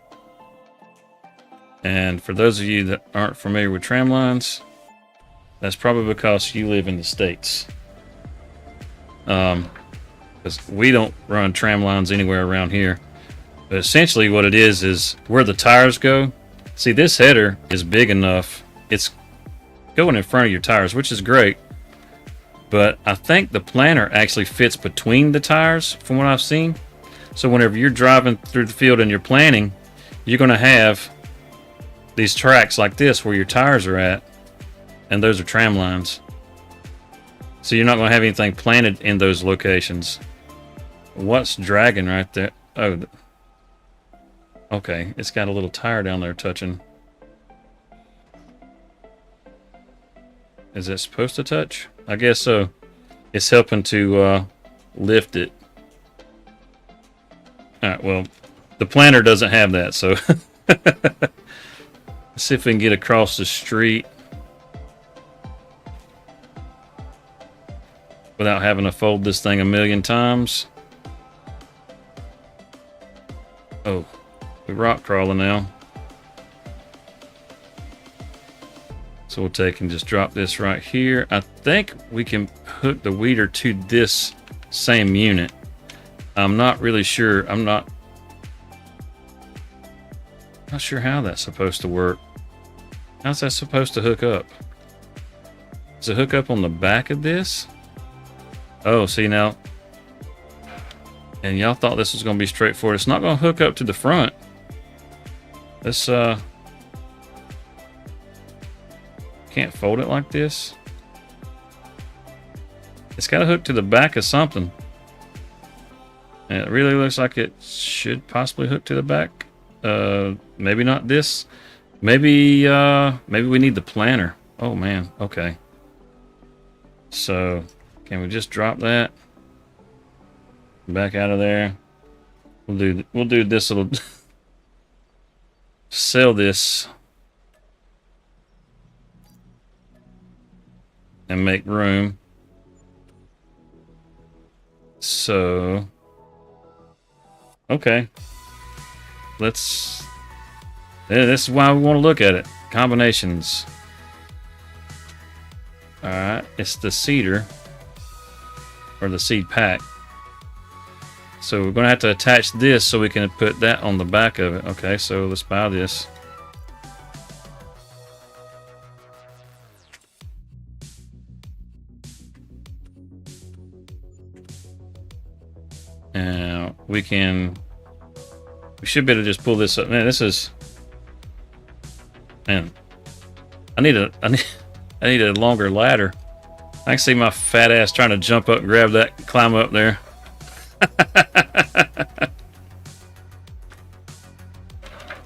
And for those of you that aren't familiar with tram lines, that's probably because you live in the States. Because we don't run tram lines anywhere around here. But essentially what it is where the tires go. See, this header is big enough. It's going in front of your tires, which is great. But I think the planter actually fits between the tires from what I've seen. So whenever you're driving through the field and you're planting, you're going to have these tracks like this where your tires are at. And those are tram lines. So you're not going to have anything planted in those locations. What's dragging right there? Oh, Okay, it's got a little tire down there touching. Is it supposed to touch? I guess so. It's helping to lift it. Alright, well, the planter doesn't have that, so let's see if we can get across the street without having to fold this thing a million times. Oh, we're rock crawling now. So we'll take and just drop this right here. I think we can hook the weeder to this same unit. I'm not really sure. I'm not sure how that's supposed to work. How's that supposed to hook up? Does it hook up on the back of this? Oh, see now. And y'all thought this was going to be straightforward. It's not going to hook up to the front. This, can't fold it like this. It's got to hook to the back of something. And it really looks like it should possibly hook to the back. Maybe not this. Maybe we need the planter. Oh man, okay. So, can we just drop that? Back out of there. We'll do this little sell this and make room. So, okay. This is why we want to look at it. Combinations. Alright, it's the cedar. Or the seed pack. So we're going to have to attach this so we can put that on the back of it. Okay, so let's buy this. Now we should be able to just pull this up. Man, this is, man, I need a longer ladder. I can see my fat ass trying to jump up and grab that, climb up there.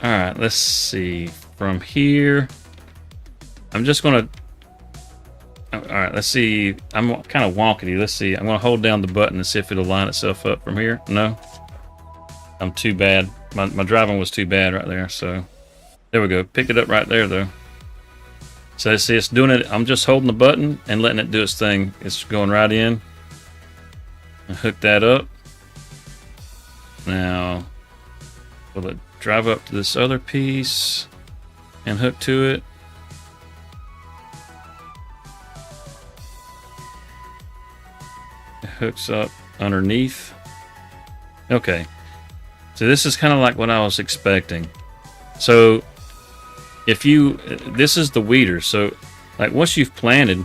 All right, let's see from here. I'm just gonna. All right, let's see. I'm kind of wonkety. Let's see. I'm gonna hold down the button and see if it'll line itself up from here. No, I'm too bad. My driving was too bad right there. So there we go. Picked it up right there though. So see, it's doing it. I'm just holding the button and letting it do its thing. It's going right in. And hook that up. Now, will it drive up to this other piece and hook to it? It hooks up underneath. Okay. So this is kind of like what I was expecting. So this is the weeder. So like once you've planted,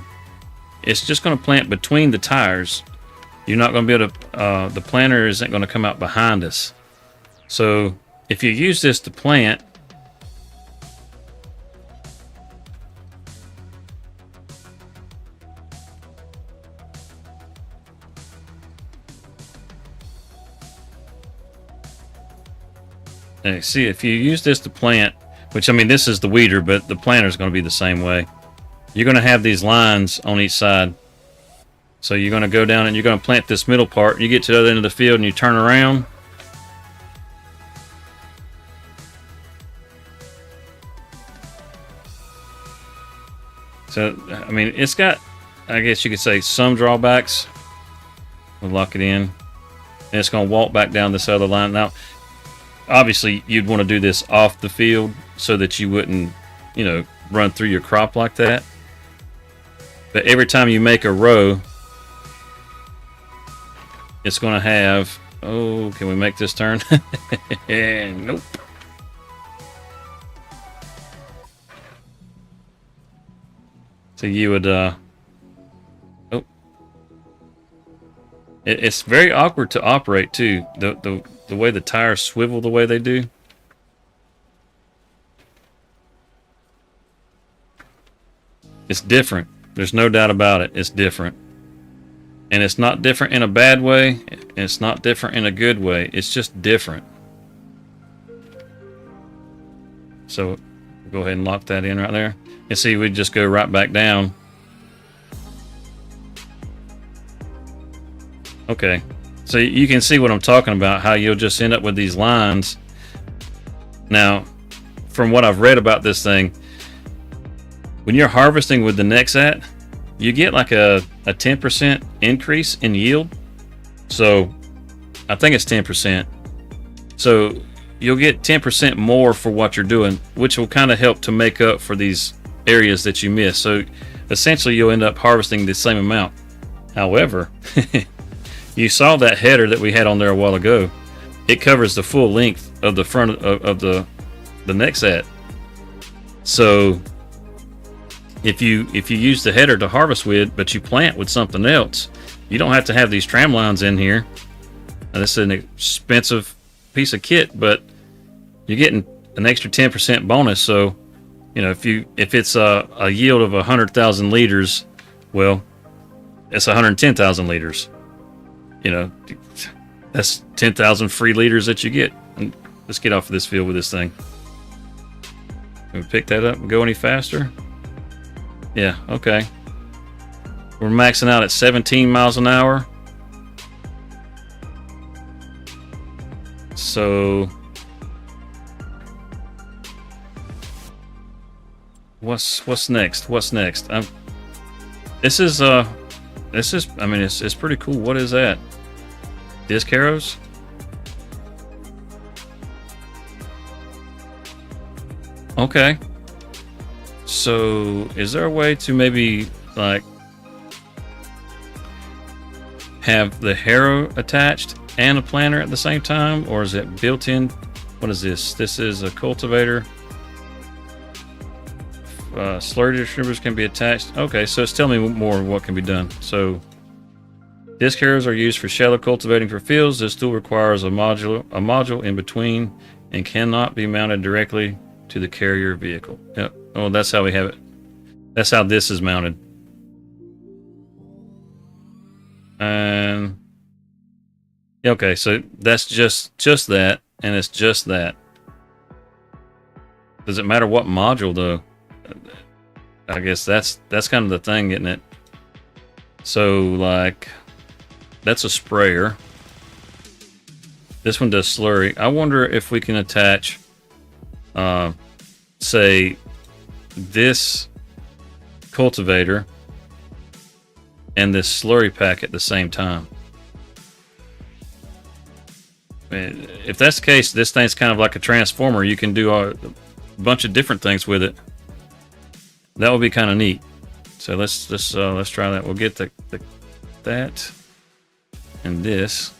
it's just going to plant between the tires. You're not going to be able to, the planter isn't going to come out behind us. So if you use this to plant, see, if you use this to plant, which I mean, this is the weeder, but the planter is going to be the same way. You're going to have these lines on each side. So you're going to go down and you're going to plant this middle part. And you get to the other end of the field and you turn around. So, I mean, it's got, I guess you could say, some drawbacks. We'll lock it in. And it's going to walk back down this other line. Now, obviously, you'd want to do this off the field so that you wouldn't, run through your crop like that. But every time you make a row, it's going to have, oh, can we make this turn? Nope. So you would, it's very awkward to operate too. The way the tires swivel the way they do. It's different. There's no doubt about it. It's different. And it's not different in a bad way. It's not different in a good way. It's just different. So we'll go ahead and lock that in right there. And see, we just go right back down. Okay, so you can see what I'm talking about, how you'll just end up with these lines. Now, from what I've read about this thing, when you're harvesting with the Nexat, you get like a 10% increase in yield. So I think it's 10%. So you'll get 10% more for what you're doing, which will kind of help to make up for these areas that you miss. So essentially you'll end up harvesting the same amount. However, you saw that header that we had on there a while ago. It covers the full length of the front of the Nexat. So if you use the header to harvest with, but you plant with something else, you don't have to have these tram lines in here. Now, this is an expensive piece of kit, but you're getting an extra 10% bonus. So, you know, if it's a yield of 100,000 liters, well, it's 110,000 liters. You know, that's 10,000 free liters that you get. And let's get off of this field with this thing. Can we pick that up and go any faster? Yeah, okay. We're maxing out at 17 miles an hour. So what's next? What's next? This is I mean it's pretty cool. What is that? Disc arrows? Okay. So is there a way to maybe like have the harrow attached and a planter at the same time, or is it built in? What is this? This is a cultivator. Slurry distributors can be attached. Okay, so it's telling me more of what can be done. So disc harrows are used for shallow cultivating for fields. This tool requires a module in between and cannot be mounted directly to the carrier vehicle. Yep. Oh, that's how we have it. That's how this is mounted. And okay, so that's just that, and it's just that. Does it matter what module though? I guess that's kind of the thing, isn't it? So like, that's a sprayer. This one does slurry. I wonder if we can attach, say, this cultivator and this slurry pack at the same time. If that's the case, this thing's kind of like a transformer. You can do a bunch of different things with it. That would be kind of neat. So let's try that. We'll get that and this.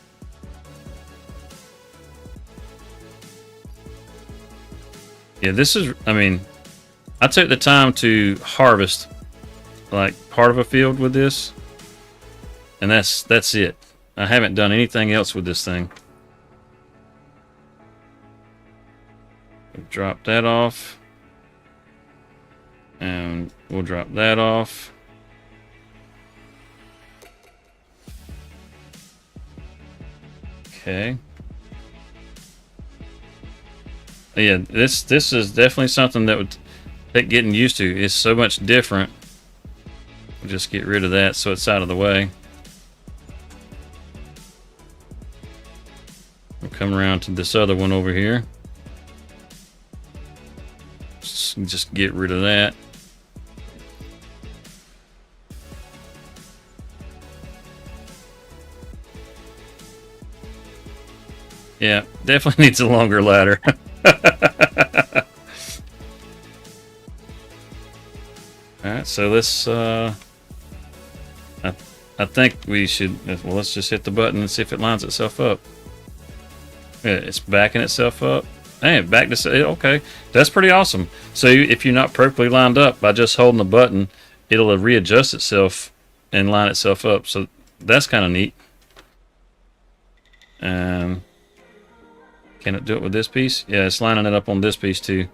Yeah, this is. I mean, I took the time to harvest like part of a field with this, and that's it. I haven't done anything else with this thing. Drop that off, and we'll drop that off. Okay. Yeah, this is definitely something that would take getting used to. It's so much different. We'll just get rid of that so it's out of the way. We'll come around to this other one over here. Just get rid of that. Yeah, definitely needs a longer ladder. Alright, so let's I think we should, well, let's just hit the button and see if it lines itself up. Yeah, it's backing itself up. And back to, okay, that's pretty awesome. So if you're not perfectly lined up, by just holding the button, it'll readjust itself and line itself up. So that's kind of neat. Can it do it with this piece? Yeah, it's lining it up on this piece too.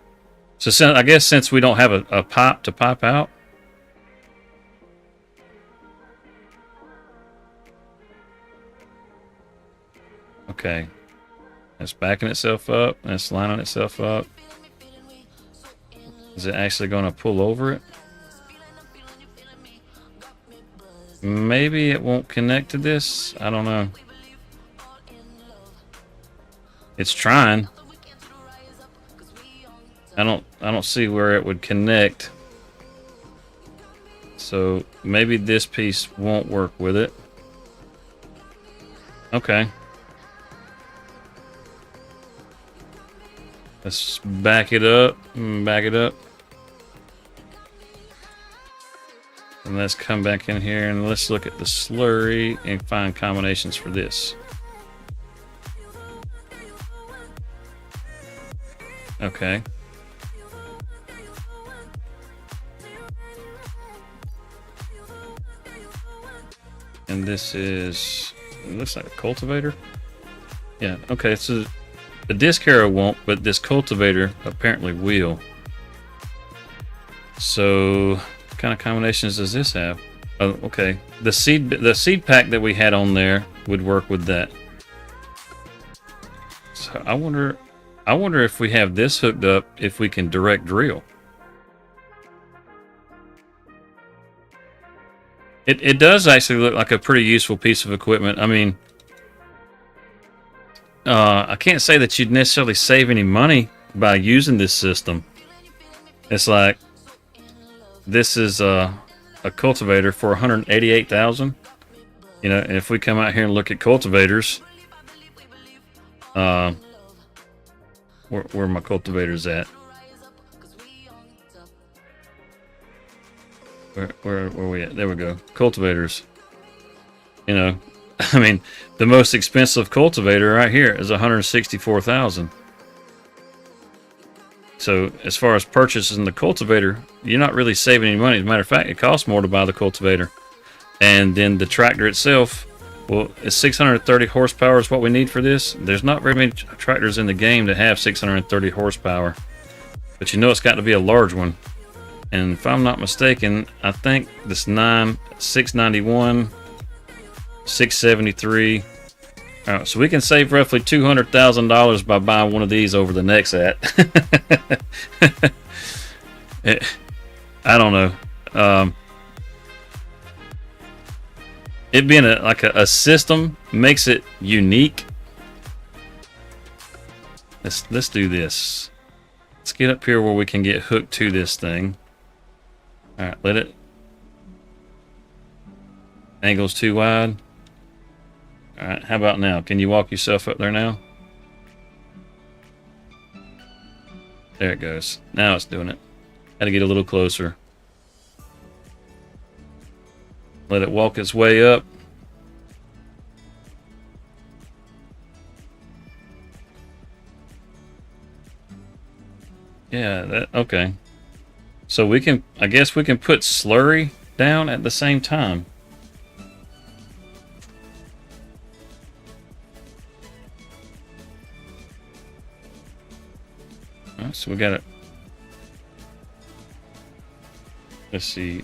So I guess since we don't have a pipe to pipe out, okay, it's backing itself up and it's lining itself up. Is it actually going to pull over it? Maybe it won't connect to this. I don't know. It's trying. I don't see where it would connect. So maybe this piece won't work with it. Okay. Let's back it up. Back it up. And let's come back in here and let's look at the slurry and find combinations for this. Okay. And this is, it looks like a cultivator. Yeah, okay, so the disc harrow won't, but this cultivator apparently will. So, what kind of combinations does this have? Oh, okay. The seed pack that we had on there would work with that. So I wonder if we have this hooked up, if we can direct drill. It does actually look like a pretty useful piece of equipment. I mean, I can't say that you'd necessarily save any money by using this system. It's like, this is a cultivator for 188,000. You know, and if we come out here and look at cultivators, where are my cultivators at? Where are we at? There we go. Cultivators. You know, I mean, the most expensive cultivator right here is 164,000. So as far as purchasing the cultivator, you're not really saving any money. As a matter of fact, it costs more to buy the cultivator. And then the tractor itself, well, it's 630 horsepower is what we need for this. There's not very many tractors in the game that have 630 horsepower. But you know it's got to be a large one. And if I'm not mistaken, I think this 691, 673. All right, so we can save roughly $200,000 by buying one of these over the next at. I don't know. It being like a system makes it unique. Let's do this. Let's get up here where we can get hooked to this thing. All right, let it. Angle's too wide. All right, how about now? Can you walk yourself up there now? There it goes. Now it's doing it. Got to get a little closer. Let it walk its way up. Yeah, okay. So we can, I guess we can put slurry down at the same time. All right, so we got it. Let's see.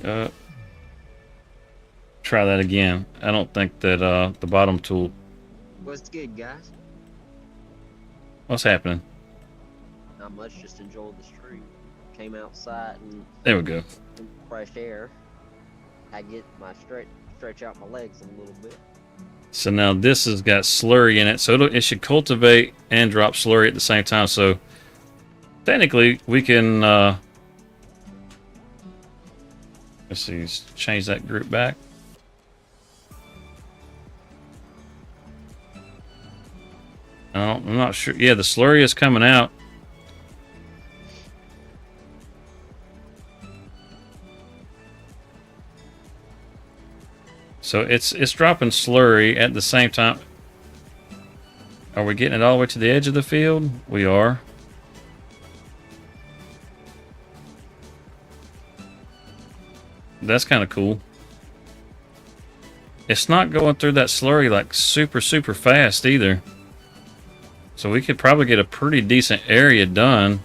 Try that again. I don't think that the bottom tool. What's good, guys? What's happening? Not much. Just enjoyed the street. Came outside and There we go. fresh air. I get my stretch out my legs a little bit. So now this has got slurry in it, so it should cultivate and drop slurry at the same time. So technically, we can. Let's see. Change that group back. I'm not sure. Yeah, the slurry is coming out. So it's dropping slurry at the same time. Are we getting it all the way to the edge of the field? We are. That's kind of cool. It's not going through that slurry like super fast either. So we could probably get a pretty decent area done.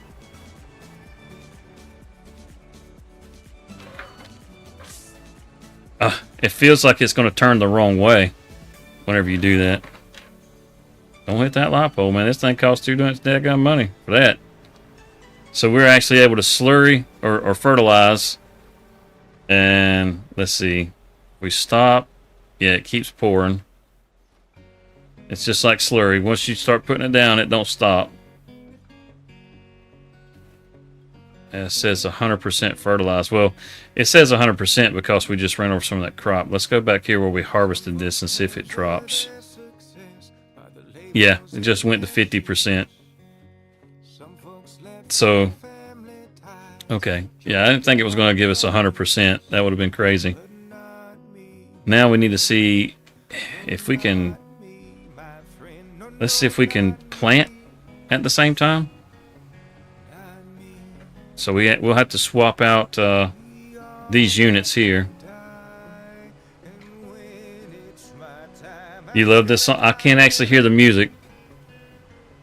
It feels like it's going to turn the wrong way whenever you do that. Don't hit that light pole, man. This thing costs too much daggone money for that. So we're actually able to slurry or fertilize. And let's see. We stop. Yeah, it keeps pouring. It's just like slurry. Once you start putting it down, it don't stop. And it says 100% fertilized. Well, it says 100% because we just ran over some of that crop. Let's go back here where we harvested this and see if it drops. Yeah, it just went to 50%. So, okay. Yeah, I didn't think it was going to give us 100%. That would have been crazy. Now we need to see if we can... Let's see if we can plant at the same time. So we'll have to swap out these units here. You love this song? I can't actually hear the music.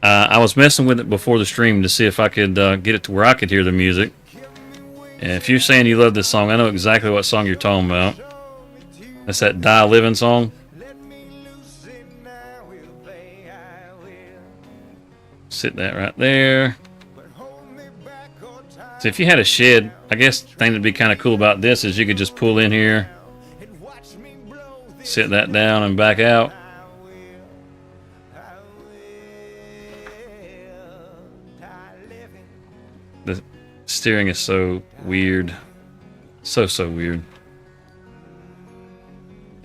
I was messing with it before the stream to see if I could get it to where I could hear the music. And if you're saying you love this song, I know exactly what song you're talking about. That's that Die Living song. Sit that right there. So if you had a shed, I guess the thing that'd be kind of cool about this is you could just pull in here, sit that down and back out. The steering is so weird. So weird.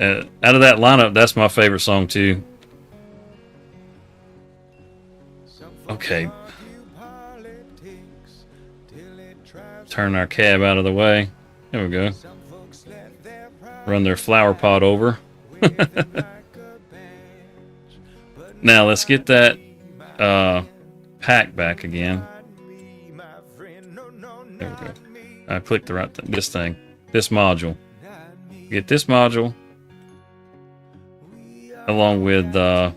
Out of that lineup, that's my favorite song too. Okay. Turn our cab out of the way. There we go. Run their flower pot over. Now let's get that pack back again. There we go. I clicked the right thing. This thing. This module. Get this module along with that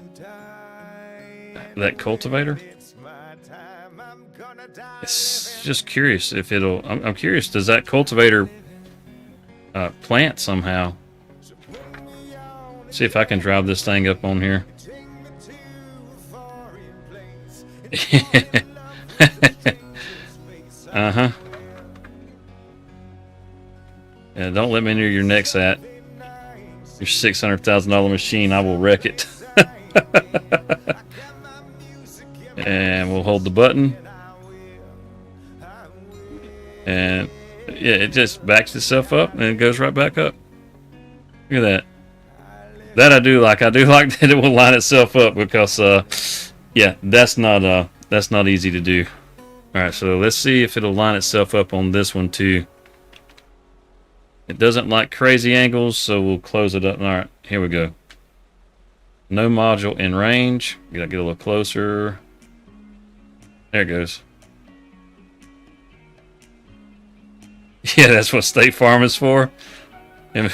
cultivator. It's just curious if it'll... I'm curious, does that cultivator plant somehow? See if I can drive this thing up on here. Uh-huh. Yeah, don't let me near your Nexat. Your $600,000 machine, I will wreck it. And we'll hold the button. And yeah, it just backs itself up and it goes right back up. Look at that. That I do like. I do like that it will line itself up because yeah, that's not easy to do. Alright, so let's see if it'll line itself up on this one too. It doesn't like crazy angles, so we'll close it up. Alright, here we go. No module in range. Gotta get a little closer. There it goes. Yeah, that's what State Farm is for. Alright,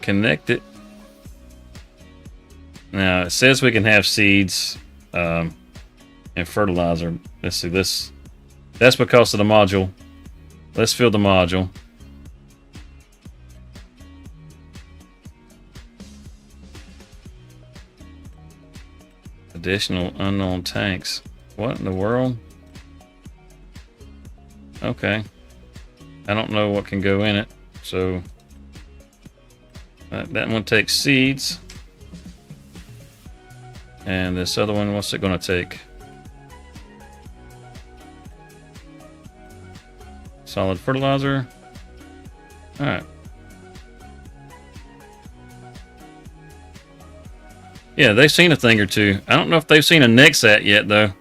connect it. Now, it says we can have seeds and fertilizer. Let's see this. That's because of the module. Let's fill the module. Additional unknown tanks. What in the world? Okay. I don't know what can go in it. So that one takes seeds. And this other one, what's it going to take? Solid fertilizer. Alright. Yeah, they've seen a thing or two. I don't know if they've seen a Nexat yet, though.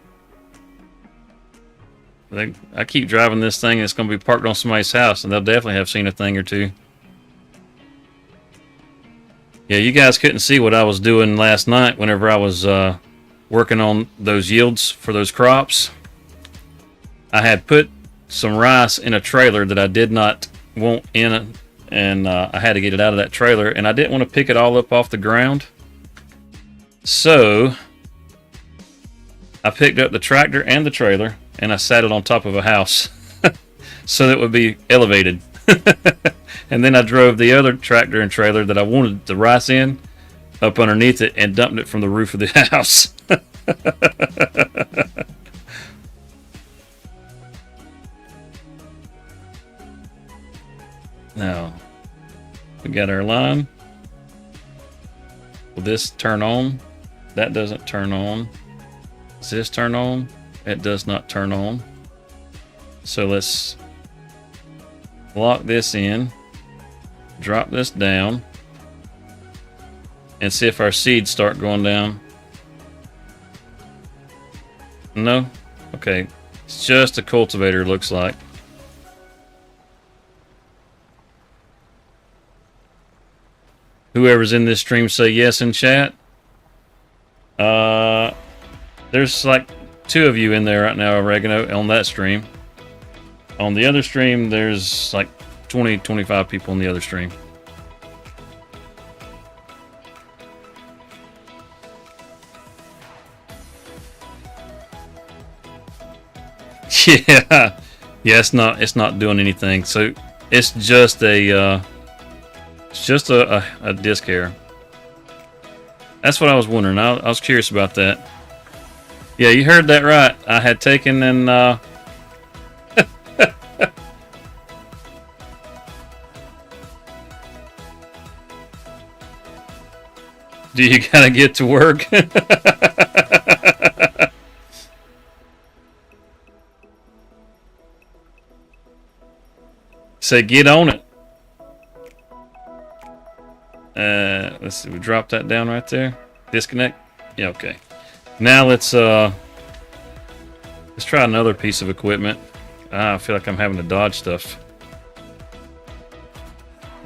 I keep driving this thing and it's going to be parked on somebody's house, and they'll definitely have seen a thing or two. Yeah, you guys couldn't see what I was doing last night whenever I was working on those yields for those crops. I had put some rice in a trailer that I did not want in it, and I had to get it out of that trailer, and I didn't want to pick it all up off the ground. So I picked up the tractor and the trailer, and I sat it on top of a house so that it would be elevated. And then I drove the other tractor and trailer that I wanted the rice in up underneath it and dumped it from the roof of the house. Now, we got our line. Will this turn on? That doesn't turn on. Does this turn on? It does not turn on. So let's lock this in, drop this down, and see if our seeds start going down. No? Okay. It's just a cultivator, looks like. Whoever's in this stream, say yes in chat. There's like 2 of you in there right now, Oregano, on that stream. On the other stream, there's like 20, 25 people on the other stream. Yeah, yeah, it's not doing anything. So it's just a disc hair. That's what I was wondering. I was curious about that. Yeah, you heard that right. I had taken and do you gotta get to work? Say get on it. Let's see, we drop that down right there. Disconnect. Yeah, okay. Now let's try another piece of equipment. I feel like I'm having to dodge stuff.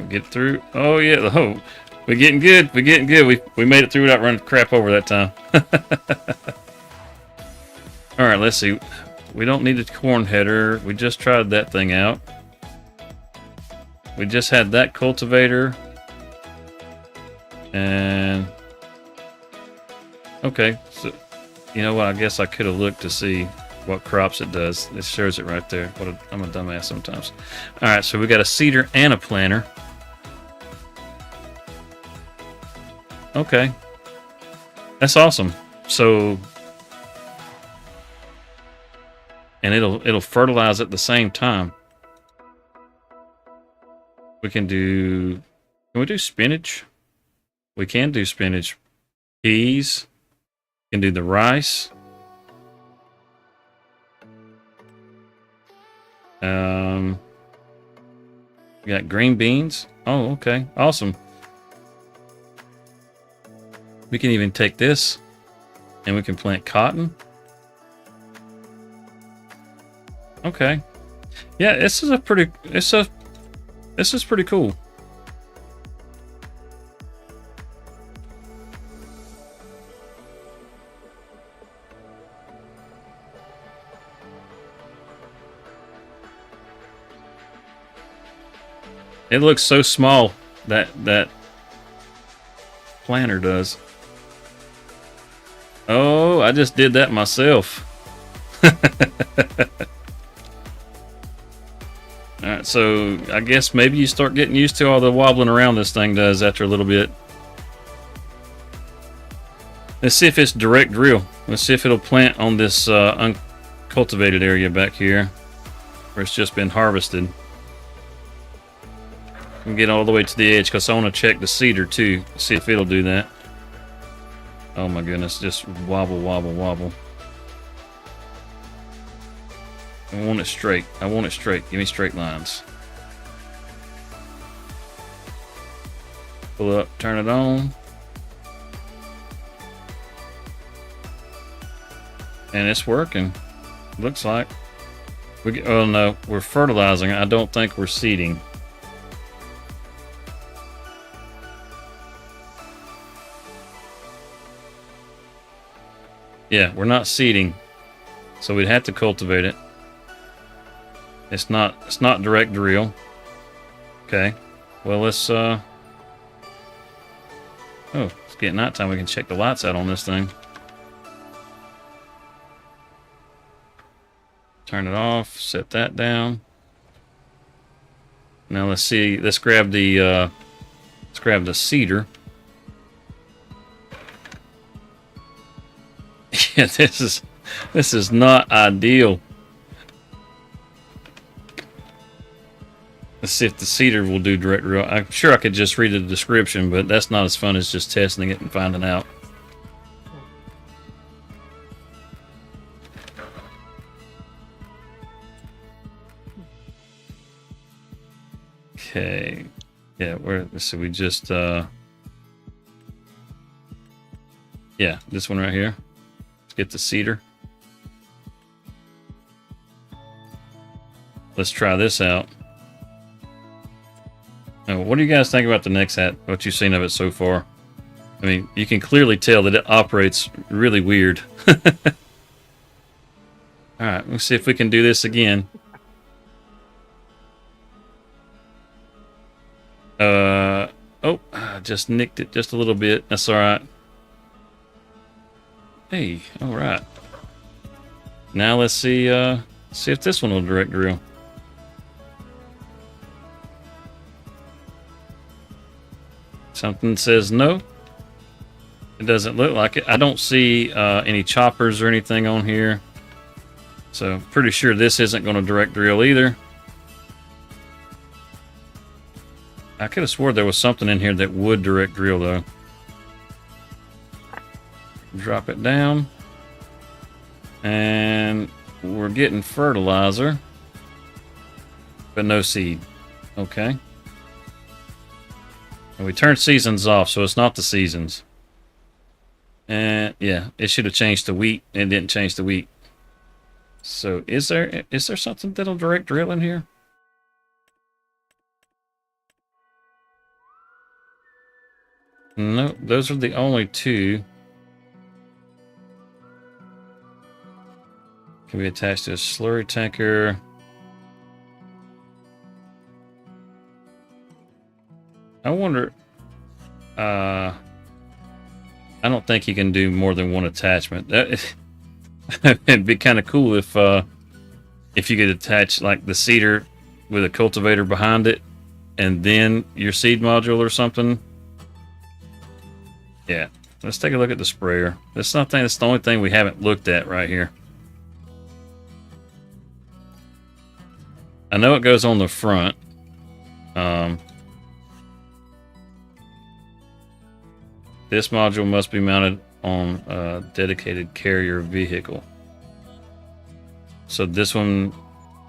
Get through. Oh yeah. Oh, we're getting good. We're getting good. We made it through without running crap over that time. All right. Let's see. We don't need a corn header. We just tried that thing out. We just had that cultivator. And okay, so you know what? I guess I could have looked to see what crops it does. It shows it right there. I'm a dumbass sometimes. All right, so we got a seeder and a planter. Okay, that's awesome. So, and it'll fertilize at the same time. Can we do spinach? We can do spinach. Peas. We can do the rice. We got green beans. Oh, okay. Awesome. We can even take this and we can plant cotton. Okay. Yeah, this is pretty cool. It looks so small, that planter does. Oh, I just did that myself. Alright, so I guess maybe you start getting used to all the wobbling around this thing does after a little bit. Let's see if it's direct drill. Let's see if it'll plant on this uncultivated area back here where it's just been harvested. And get all the way to the edge because I want to check the seeder too, see if it'll do that. Oh my goodness, just wobble, wobble, wobble. I want it straight. I want it straight. Give me straight lines. Pull up, turn it on. And it's working. Looks like. Oh no, we're fertilizing. I don't think we're seeding. Yeah, we're not seeding. So we'd have to cultivate it. It's not direct drill. Okay. Well, let's oh, it's getting nighttime. We can check the lights out on this thing. Turn it off, set that down. Now let's see, let's grab the seeder. Yeah, this is not ideal. Let's see if the cedar will do direct drill. I'm sure I could just read the description, but that's not as fun as just testing it and finding out. Okay. Yeah, so we just yeah, this one right here. Let's get the cedar. Let's try this out. Now, what do you guys think about the next hat? What you've seen of it so far? I mean, you can clearly tell that it operates really weird. Alright, let's see if we can do this again. Oh, I just nicked it just a little bit. That's alright. Hey, alright. Now let's see if this one will direct drill. Something says no. It doesn't look like it. I don't see any choppers or anything on here. So pretty sure this isn't going to direct drill either. I could have swore there was something in here that would direct drill though. Drop it down. And we're getting fertilizer. But no seed. Okay. And we turned seasons off, so it's not the seasons. And yeah, it should have changed to wheat. It didn't change to wheat. So is there something that'll direct drill in here? No, those are the only two. Can be attached to a slurry tanker. I wonder. I don't think you can do more than one attachment. It'd be kind of cool if you could attach like the seeder with a cultivator behind it, and then your seed module or something. Yeah, let's take a look at the sprayer. That's the only thing we haven't looked at right here. I know it goes on the front. This module must be mounted on a dedicated carrier vehicle. So this one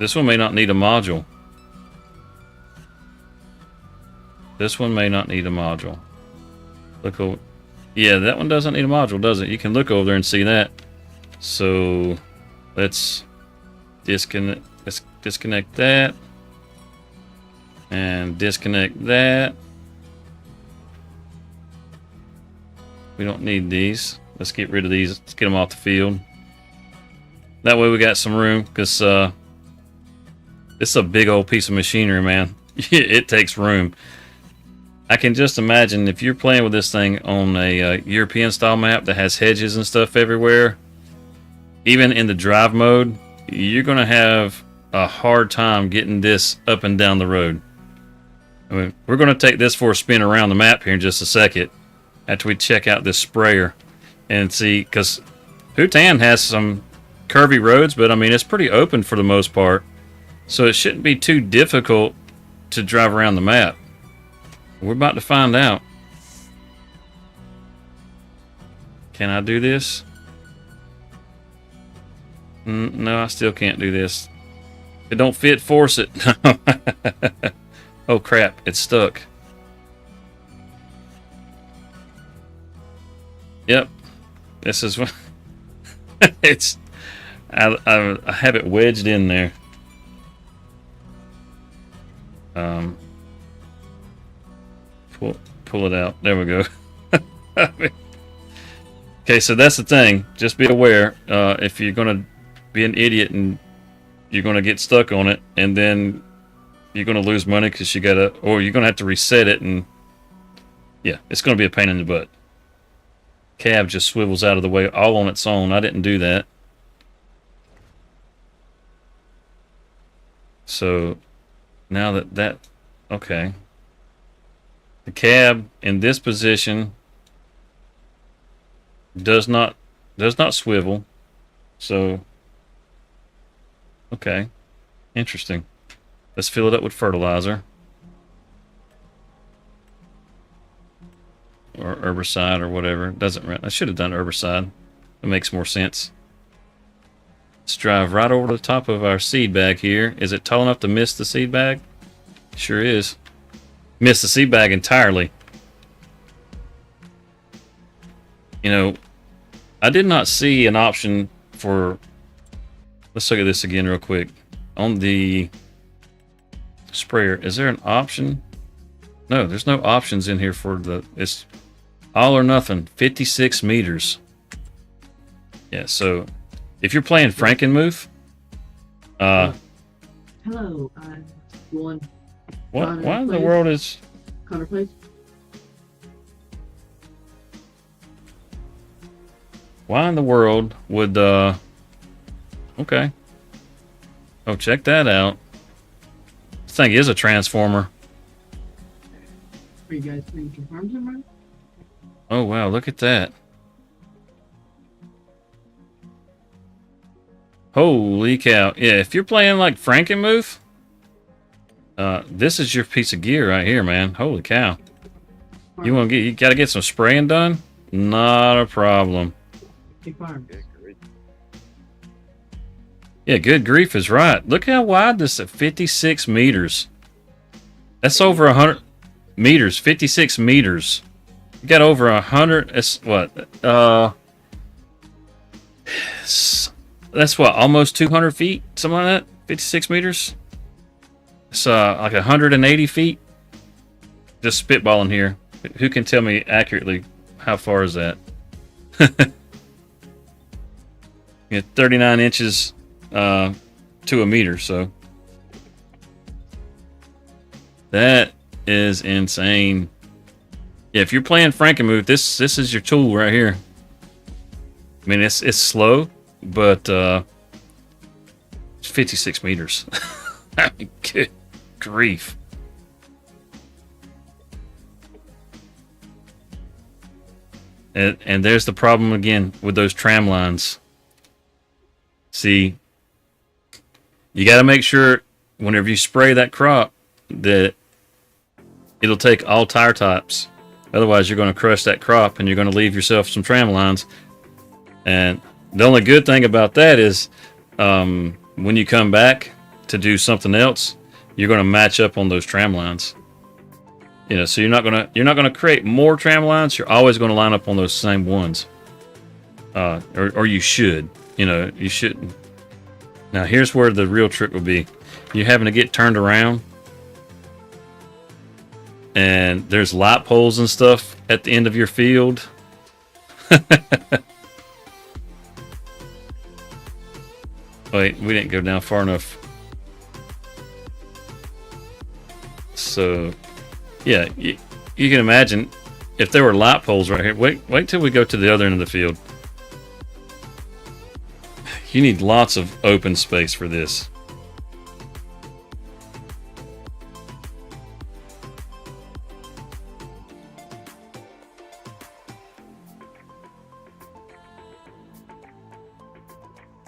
may not need a module. This one may not need a module. Look over. Yeah, that one doesn't need a module, does it? You can look over there and see that. So let's disconnect that and disconnect that. We don't need these. Let's get rid of these. Let's get them off the field. That way we got some room, because it's a big old piece of machinery, man. It takes room. I can just imagine if you're playing with this thing on a European style map that has hedges and stuff everywhere, even in the drive mode, you're going to have a hard time getting this up and down the road. I mean, we're going to take this for a spin around the map here in just a second after we check out this sprayer and see, because Hutan has some curvy roads, but I mean, it's pretty open for the most part, so it shouldn't be too difficult to drive around the map. We're about to find out. Can I do this? No, I still can't do this. If it don't fit, force it. Oh crap, it's stuck. Yep. This is what it's I have it wedged in there. Pull it out. There we go. Okay, so that's the thing. Just be aware, if you're gonna be an idiot and you're gonna get stuck on it, and then you're gonna lose money because or you're gonna have to reset it, and yeah, it's gonna be a pain in the butt. Cab just swivels out of the way all on its own. I didn't do that. So now that okay. The cab in this position does not does not swivel. So, okay, interesting. Let's fill it up with fertilizer. Or herbicide or whatever. Doesn't. I should have done herbicide. It makes more sense. Let's drive right over the top of our seed bag here. Is it tall enough to miss the seed bag? Sure is. Miss the seed bag entirely. You know, I did not see an option for... Let's look at this again real quick. On the sprayer, is there an option? No, there's no options in here for the... It's all or nothing. 56 meters. Yeah, so if you're playing Frankenmuth, hello, I'm going. what? Why in the world is? Connor, please. Why in the world would? Okay. Oh, check that out. This thing is a transformer. Are you guys playing some farms in mind? Oh wow, look at that. Holy cow. Yeah, if you're playing like Frankenmuth, this is your piece of gear right here, man. Holy cow. You gotta get some spraying done? Not a problem. Big farm. Good grief. Yeah, good grief is right. Look how wide this is, 56 meters. That's over 100 meters, 56 meters. You got over 100, it's what? That's what, almost 200 feet? Something like that? 56 meters? It's like 180 feet. Just spitballing here. Who can tell me accurately how far is that? Yeah, 39 inches to a meter, so. That is insane. Yeah, if you're playing Frankenmuth, this is your tool right here. I mean, it's slow, but it's 56 meters. I mean, good grief. And there's the problem again with those tram lines. See, you got to make sure whenever you spray that crop that it'll take all tire types. Otherwise, you're going to crush that crop and you're going to leave yourself some tram lines. And the only good thing about that is when you come back to do something else, you're going to match up on those tram lines. You know, so you're not gonna create more tram lines. You're always going to line up on those same ones, or you should. You know, you shouldn't. Now, here's where the real trick will be: you're having to get turned around, and there's light poles and stuff at the end of your field. Wait, we didn't go down far enough. So. Yeah, you can imagine if there were light poles right here. Wait till we go to the other end of the field. You need lots of open space for this.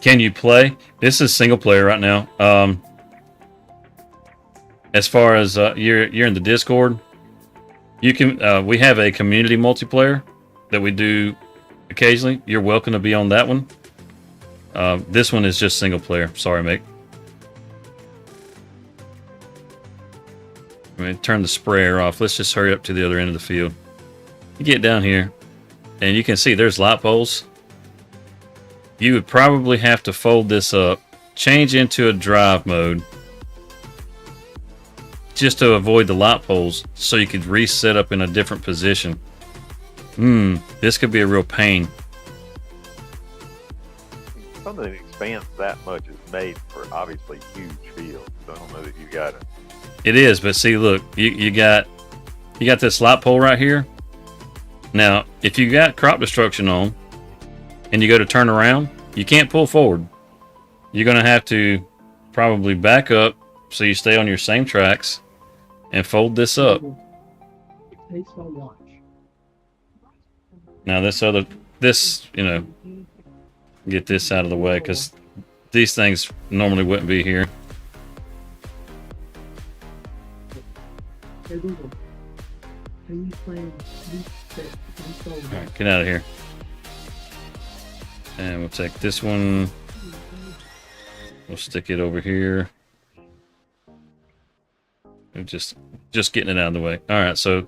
Can you play? This is single player right now. As far as you're in the Discord. You can. We have a community multiplayer that we do occasionally. You're welcome to be on that one. This one is just single player. Sorry, mate. I'm going to turn the sprayer off. Let's just hurry up to the other end of the field. You get down here, and you can see there's light poles. You would probably have to fold this up, change into a drive mode, just to avoid the light poles, so you could reset up in a different position. This could be a real pain. Something that expands that much is made for obviously huge fields. So I don't know that you got it. It is, but see, look, you got this light pole right here. Now, if you got crop destruction on, and you go to turn around, you can't pull forward. You're gonna have to probably back up so you stay on your same tracks. And fold this up. Now this, you know, get this out of the way because these things normally wouldn't be here. Hey Google, how you playing All right, get out of here. And we'll take this one. We'll stick it over here. We're just getting it out of the way. All right, so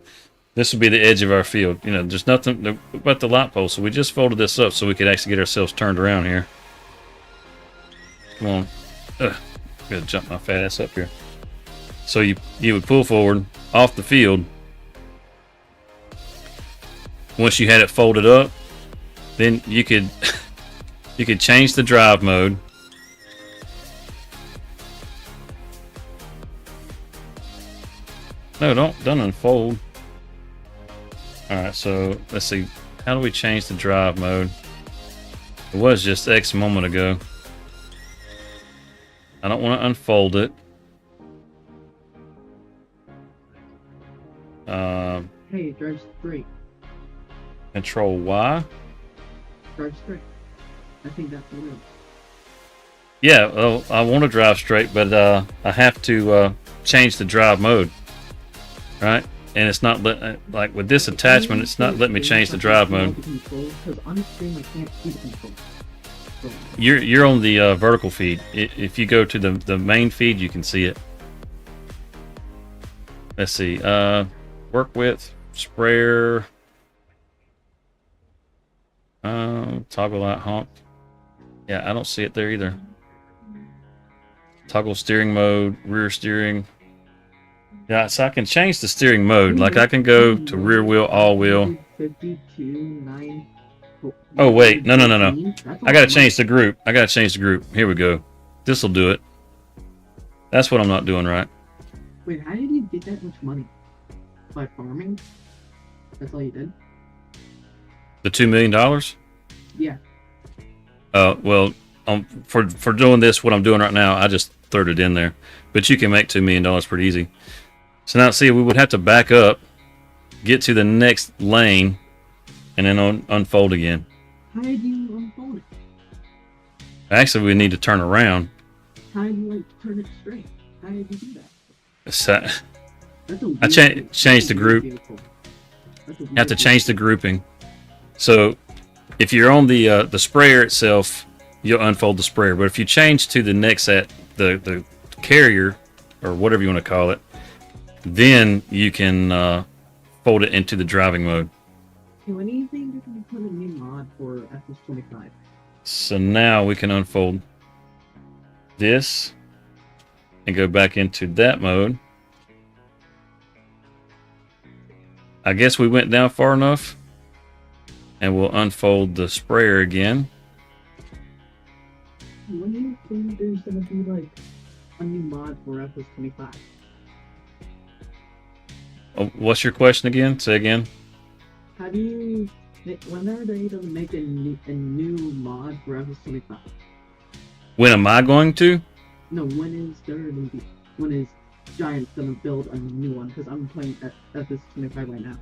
this would be the edge of our field. You know, there's nothing but the light pole, so we just folded this up so we could actually get ourselves turned around here. Come on. Ugh, gotta jump my fat ass up here. So you would pull forward off the field. Once you had it folded up, then you could you could change the drive mode. No, don't unfold. Alright, so let's see. How do we change the drive mode? It was just X a moment ago. I don't want to unfold it. Hey, drive straight. Control Y. Drive straight. I think that's what it is. Yeah, well, I want to drive straight, but I have to change the drive mode. Right? And it's not like with this attachment, it's not letting me change the drive mode. Because on the screen, I can't see the control. You're on the vertical feed. If you go to the main feed, you can see it. Let's see. Work with sprayer. Toggle light honk. Yeah, I don't see it there either. Toggle steering mode, rear steering. Yeah, so I can change the steering mode. Like I can go to rear wheel, all wheel. 52, 9. Oh wait, no. I gotta change the group. Here we go. This'll do it. That's what I'm not doing right. Wait, how did you get that much money? By farming? That's all you did? The $2 million? Yeah. Well, for doing this, what I'm doing right now, I just threw it in there. But you can make $2 million pretty easy. So now, see, we would have to back up, get to the next lane, and then unfold again. How did you unfold it? Actually, we need to turn around. How did you turn it straight? How did you do that? So, That's a I weird- changed the group. vehicle. That's a You have to weird change the grouping. So if you're on the sprayer itself, you'll unfold the sprayer. But if you change to the next the carrier or whatever you want to call it, then you can fold it into the driving mode. vehicle. When do you think you can put a new mod for FS25? So now we can unfold this and go back into that mode. I guess we went down far enough. And we'll unfold the sprayer again. When do you think there's gonna be like a new mod for FS25? Oh, what's your question again? Say again. How do you? When are they gonna make a new mod for FS25? When am I going to? No, when is there gonna be? When is Giants gonna build a new one? Because I'm playing at FS25 right now.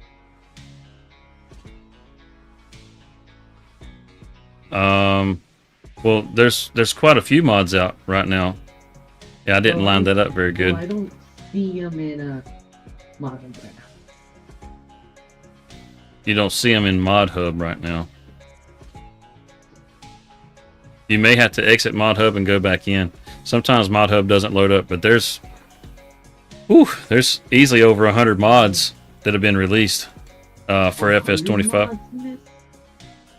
Well, there's quite a few mods out right now. Yeah, I didn't line that up very good. Well, I don't see them in mod Hub right now. You don't see them in Mod Hub right now. You may have to exit Mod Hub and go back in. Sometimes Mod Hub doesn't load up, but there's easily over 100 mods that have been released for FS25.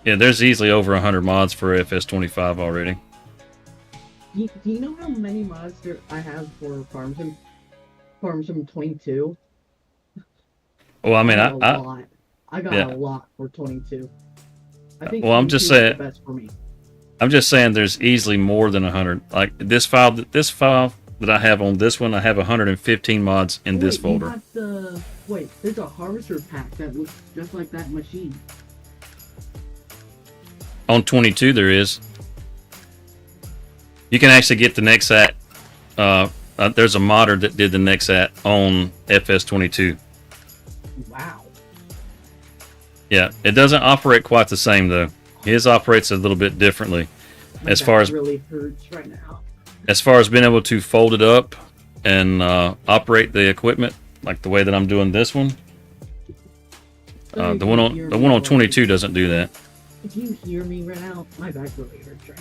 Yeah, there's easily over 100 mods for FS25 already. Do you know how many mods I have for Farm Sim 22? Well, I mean, I got yeah. a lot for 22. I think Well, I'm just 22 is saying- the best for me. I'm just saying there's easily more than 100. Like this file that I have on this one, I have 115 mods in this folder. There's a harvester pack that looks just like that machine. On 22 there is. You can actually get the Nexat. There's a modder that did the Nexat on FS22. Wow. Yeah, it doesn't operate quite the same though. His operates a little bit differently. My as back far as really hurts right now. being able to fold it up and operate the equipment like the way that I'm doing this one. So The one on 22 doesn't do that. If you hear me right now, my back really hurts right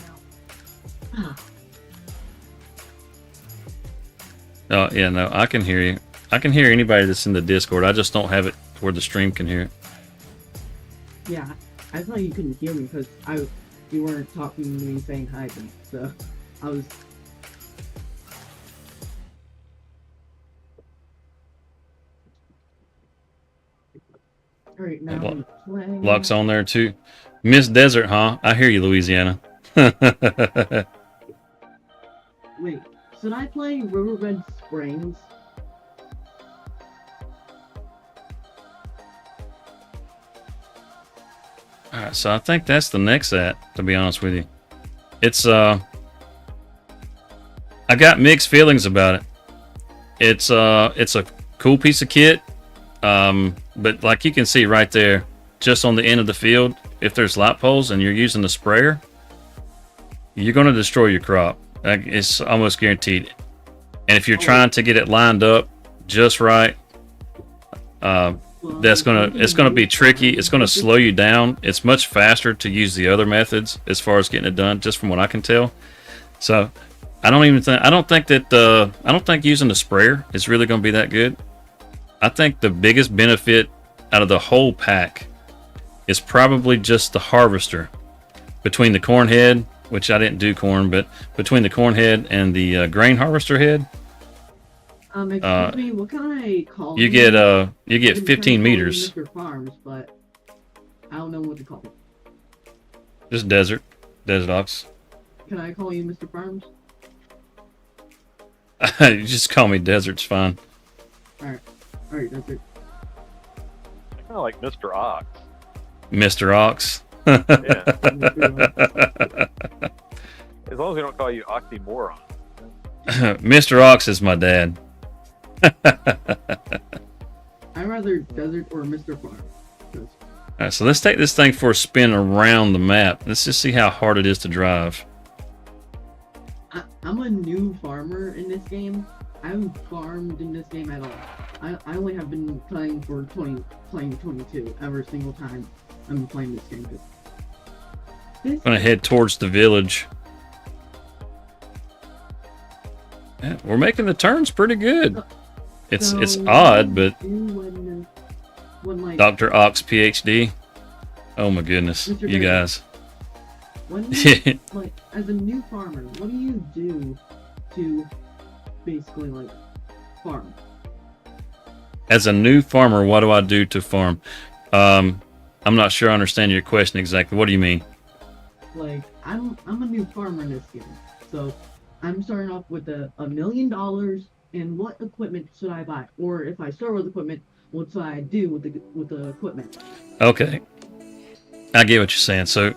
now. Yeah, no, I can hear you. I can hear anybody that's in the Discord. I just don't have it where the stream can hear it. Yeah, I thought you couldn't hear me because you weren't talking to me saying hi to me, so I was. Alright, now I'm playing. Locks on there too. Miss Desert, huh? I hear you, Louisiana. Wait, should I play Riverbed Springs? Alright, so I think that's the next act, to be honest with you. It's I got mixed feelings about it. It's a cool piece of kit. But like you can see right there, just on the end of the field, if there's light poles and you're using the sprayer, you're gonna destroy your crop. It's almost guaranteed. And if you're trying to get it lined up just right, it's gonna be tricky. It's gonna slow you down. It's much faster to use the other methods as far as getting it done, just from what I can tell. So I don't think using the sprayer is really gonna be that good. I think the biggest benefit out of the whole pack is probably just the harvester. Between the corn head, which I didn't do corn, but between the corn head and the grain harvester head, Excuse me, what can I call you get 15 meters. Mr. Farms, but I don't know what to call it. Just desert ox. Can I call you Mr. Farms? You just call me Desert's fine. Alright, Desert. I kind of like Mr. Ox. Mr. Ox. Yeah. As long as we don't call you Oxymoron. Mr. Ox is my dad. I'd rather Desert or Mr. Farms. Alright, so let's take this thing for a spin around the map. Let's just see how hard it is to drive. I'm a new farmer in this game. I haven't farmed in this game at all. I only have been playing 22 every single time I've been playing this game. I'm gonna head towards the village. Yeah, we're making the turns pretty good. It's odd, but when like, Dr. Ox PhD. Oh my goodness, Mr. you guys. When you, like, as a new farmer, what do you do to basically like farm? As a new farmer, what do I do to farm? I'm not sure I understand your question exactly. What do you mean? Like, I'm a new farmer in this game, so I'm starting off with $1 million. And what equipment should I buy? Or if I start with equipment, what should I do with the equipment? Okay, I get what you're saying. So,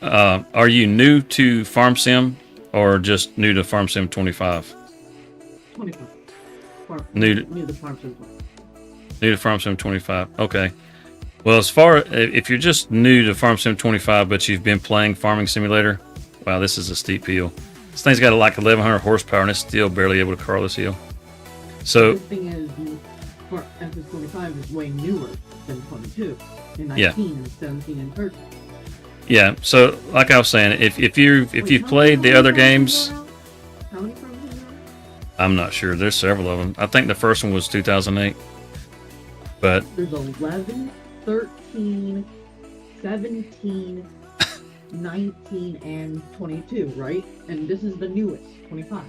are you new to Farm Sim or just new to Farm Sim 25? 25. New to Farm Sim 25. New to Farm Sim 25. Okay. Well, if you're just new to Farm Sim 25, but you've been playing Farming Simulator, wow, this is a steep hill. This thing's got like 1,100 horsepower, and it's still barely able to crawl this hill. So the thing is, FS25 is way newer than 22, and 19 yeah. and 17 and 13. Yeah. So like I was saying, if you've played the other games, how many farms are there? I'm not sure. There's several of them. I think the first one was 2008. But there's 11, 13, 17, 19, and 22, right? And this is the newest, 25.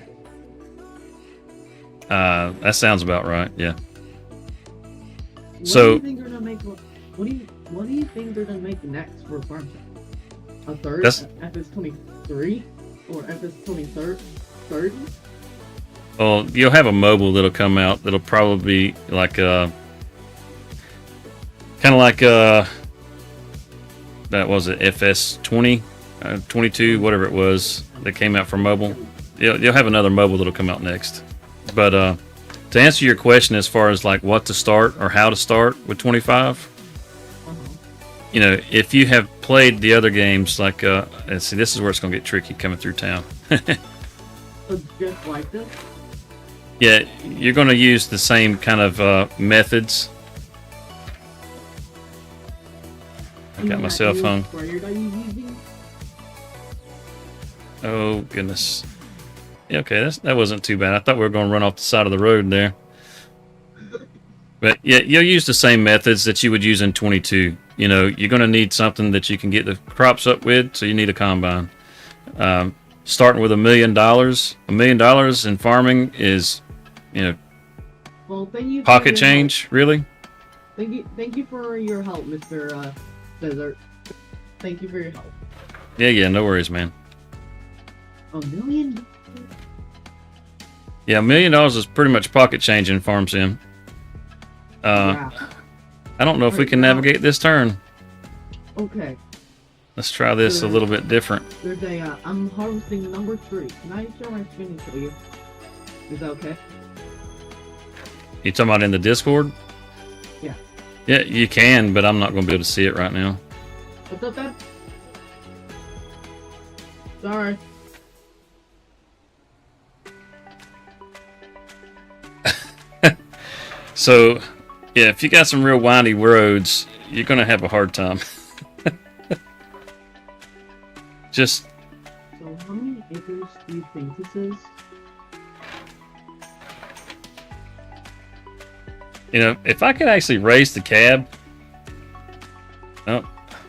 that sounds about right. Yeah. What So do you think they're gonna make? What do you think they're gonna make next for Farm Sim? A third FS23 or FS30? Well, you'll have a mobile that'll come out that'll probably be like kind of like that was it FS20, 22, whatever it was that came out for mobile. You'll have another mobile that'll come out next. But to answer your question as far as like what to start or how to start with 25, you know, if you have played the other games, like, let's see, this is where it's going to get tricky coming through town. So just like this? Yeah, you're going to use the same kind of methods. I got my cell phone. Oh, goodness. Yeah, okay, that wasn't too bad. I thought we were going to run off the side of the road there. But yeah, you'll use the same methods that you would use in 22. You know, you're going to need something that you can get the crops up with, so you need a combine. Starting with $1 million. $1 million in farming is, you know, well, thank you pocket change, help. Really? Thank you for your help, Mr. Desert. Thank you for your help. Yeah, no worries, man. $1 million? Yeah, $1 million is pretty much pocket change in Farm Sim. Wow. I don't know if we can navigate this turn. Okay. Let's try this a little bit different. There's a, I'm harvesting number 3. Can I share my screen and show you? Is that okay? You talking about in the Discord? Yeah. Yeah, you can, but I'm not going to be able to see it right now. What's up, Dad? Sorry. So, yeah, if you got some real windy roads, you're going to have a hard time. Just... So how many acres do you think this is? You know, if I could actually raise the cab... Oh,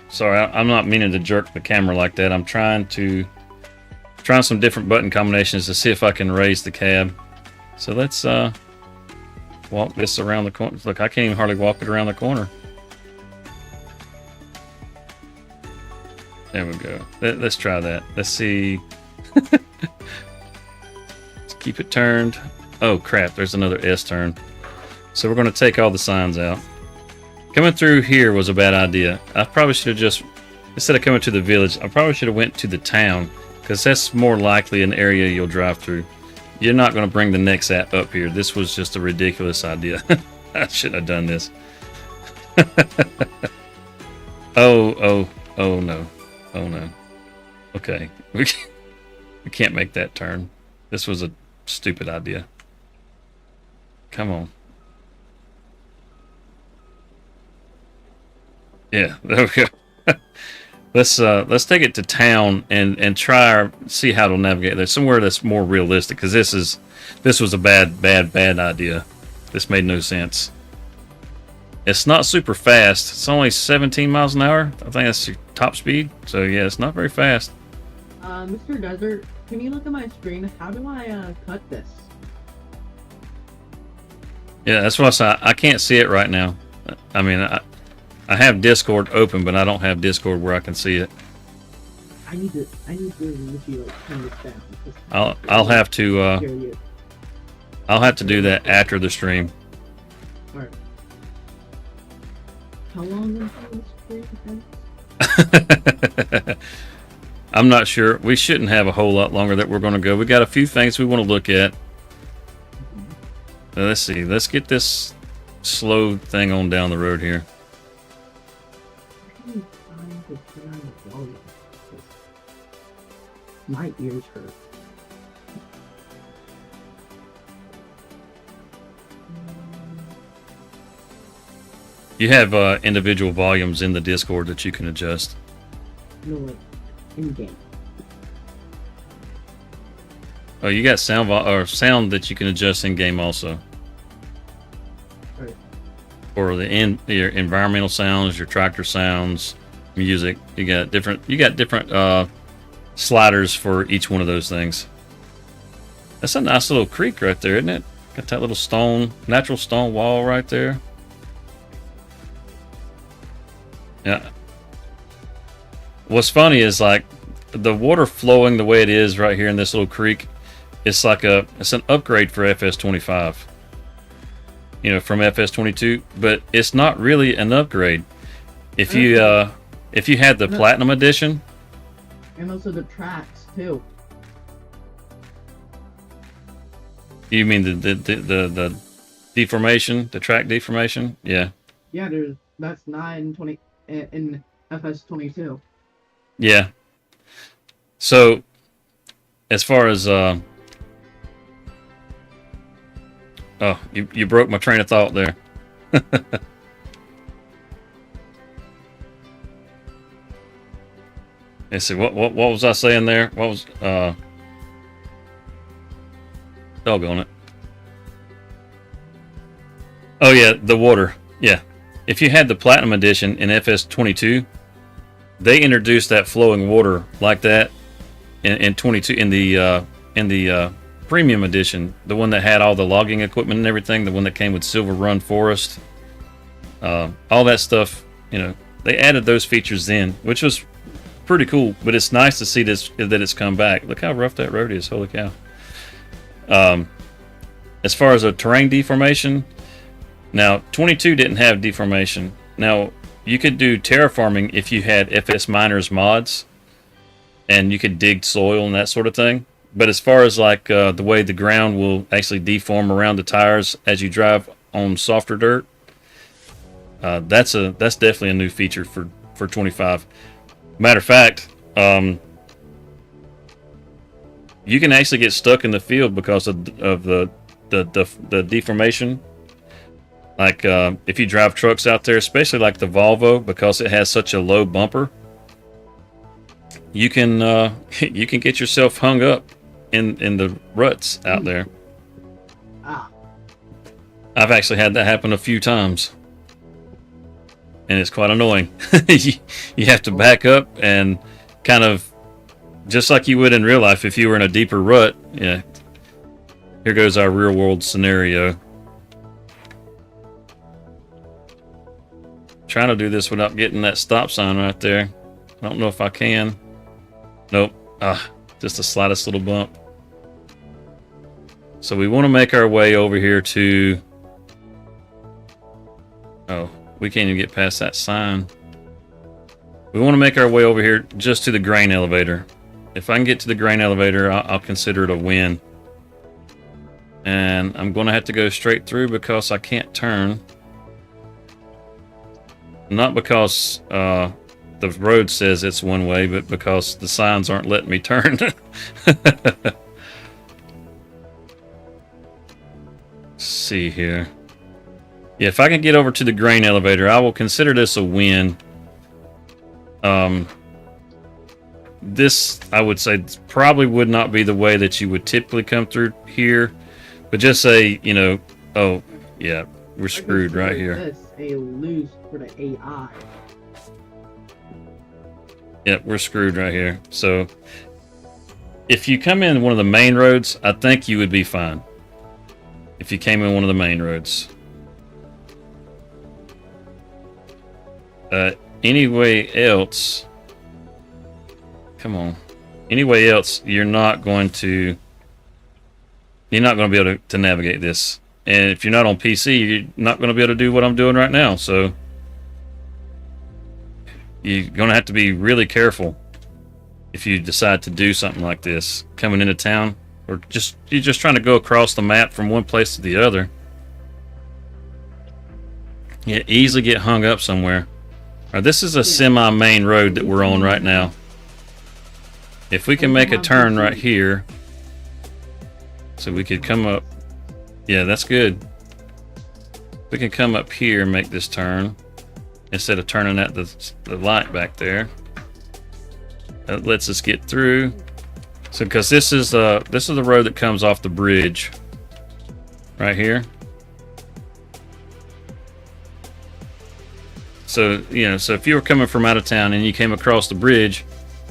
sorry, I'm not meaning to jerk the camera like that. I'm trying some different button combinations to see if I can raise the cab. So let's walk this around the corner. Look, I can't even hardly walk it around the corner. There we go. Let's try that. Let's see. Let's keep it turned. Oh crap, there's another S turn. So we're going to take all the signs out. Coming through here was a bad idea. I probably should have just, instead of coming to the village, I probably should have went to the town, because that's more likely an area you'll drive through. You're not going to bring the next app up here. This was just a ridiculous idea. I shouldn't have done this. Oh no. Oh no. Okay. We can't make that turn. This was a stupid idea. Come on. Yeah, there we go. Let's take it to town and try see how it'll navigate there. Somewhere that's more realistic, because this was a bad idea. This made no sense. It's not super fast. It's only 17 miles an hour. I think that's your top speed. So yeah, it's not very fast. Mr. Desert, can you look at my screen? How do I cut this? Yeah, that's what I said. I can't see it right now. I mean, I have Discord open, but I don't have Discord where I can see it. I need to literally like turn this down. I'll have to do that after the stream. Alright. How long is this stream? I'm not sure. We shouldn't have a whole lot longer that we're going to go. We got a few things we want to look at. Let's see. Let's get this slow thing on down the road here. My ears hurt. You have individual volumes in the Discord that you can adjust. No, wait. In game. Oh, you got sound that you can adjust in game also. Right. Or your environmental sounds, your tractor sounds, music. You got different sliders for each one of those things. That's a nice little creek right there, isn't it? Got that little natural stone wall right there. Yeah. What's funny is like the water flowing the way it is right here in this little creek. It's an upgrade for FS25. You know, from FS22, but it's not really an upgrade. If you had the Platinum Edition. And also the tracks too. You mean the deformation, the track deformation? Yeah. Yeah, that's 920 and FS22. Yeah. So, as far as oh, you broke my train of thought there. Let's see, what was I saying there? What was doggone it. Oh yeah, the water. Yeah. If you had the Platinum Edition in FS22, they introduced that flowing water like that in 22 in the Premium Edition, the one that had all the logging equipment and everything, the one that came with Silver Run Forest, all that stuff. You know, they added those features in, which was pretty cool. But it's nice to see that it's come back. Look how rough that road is. Holy cow. As far as a terrain deformation, now 22 didn't have deformation. Now you could do terraforming if you had FS Miners mods, and you could dig soil and that sort of thing. But as far as like the way the ground will actually deform around the tires as you drive on softer dirt, that's definitely a new feature for 25. Matter of fact, you can actually get stuck in the field because of the deformation. Like if you drive trucks out there, especially like the Volvo, because it has such a low bumper, you can you can get yourself hung up in the ruts out there. Ah. I've actually had that happen a few times, and it's quite annoying. You have to back up and kind of, just like you would in real life if you were in a deeper rut. Yeah. Here goes our real world scenario. Trying to do this without getting that stop sign right there. I don't know if I can. Nope. Just the slightest little bump. So we want to make our way over here to... Oh, we can't even get past that sign. We want to make our way over here just to the grain elevator. If I can get to the grain elevator, I'll consider it a win. And I'm going to have to go straight through because I can't turn. Not because the road says it's one way, but because the signs aren't letting me turn. Let's see here. Yeah, if I can get over to the grain elevator, I will consider this a win. This, I would say, probably would not be the way that you would typically come through here. But just say, you know, oh, yeah, we're screwed right here. This a lose for the AI. Yep, we're screwed right here. So, if you come in one of the main roads, I think you would be fine. If you came in one of the main roads. Anyway else... Come on. Anyway else, you're not going to be able to navigate this. And if you're not on PC, you're not going to be able to do what I'm doing right now. So you're going to have to be really careful if you decide to do something like this coming into town, or you're just trying to go across the map from one place to the other. You easily get hung up somewhere. All right, this is a semi-main road that we're on right now. If we can make a turn right here, so we could come up. Yeah, that's good. We can come up here and make this turn instead of turning at the light back there. That lets us get through. So, because this is the road that comes off the bridge, right here. So so if you were coming from out of town and you came across the bridge,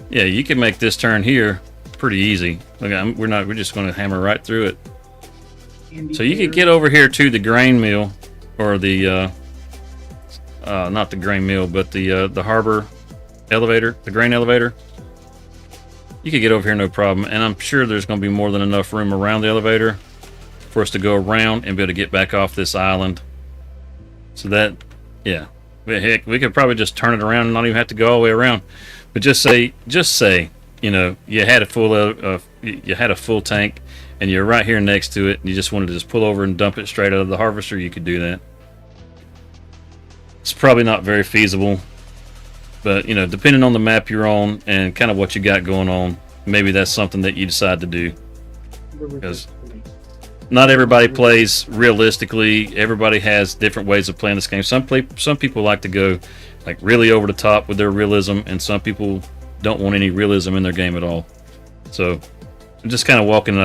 yeah, you can make this turn here pretty easy. Look, we're just going to hammer right through it. So you could get over here to the grain mill, or the not the grain mill, but the harbor elevator, the grain elevator. You could get over here no problem, and I'm sure there's going to be more than enough room around the elevator for us to go around and be able to get back off this island. So that, yeah, heck, we could probably just turn it around and not even have to go all the way around. But just say, you had a full tank, and you're right here next to it, and you just wanted to just pull over and dump it straight out of the harvester. You could do that. It's probably not very feasible, But, you know, depending on the map you're on and kind of what you got going on, maybe that's something that you decide to do. Because not everybody plays realistically. Everybody has different ways of playing this game. Some people like to go like really over the top with their realism, and some people don't want any realism in their game at all. So I'm just kind of walking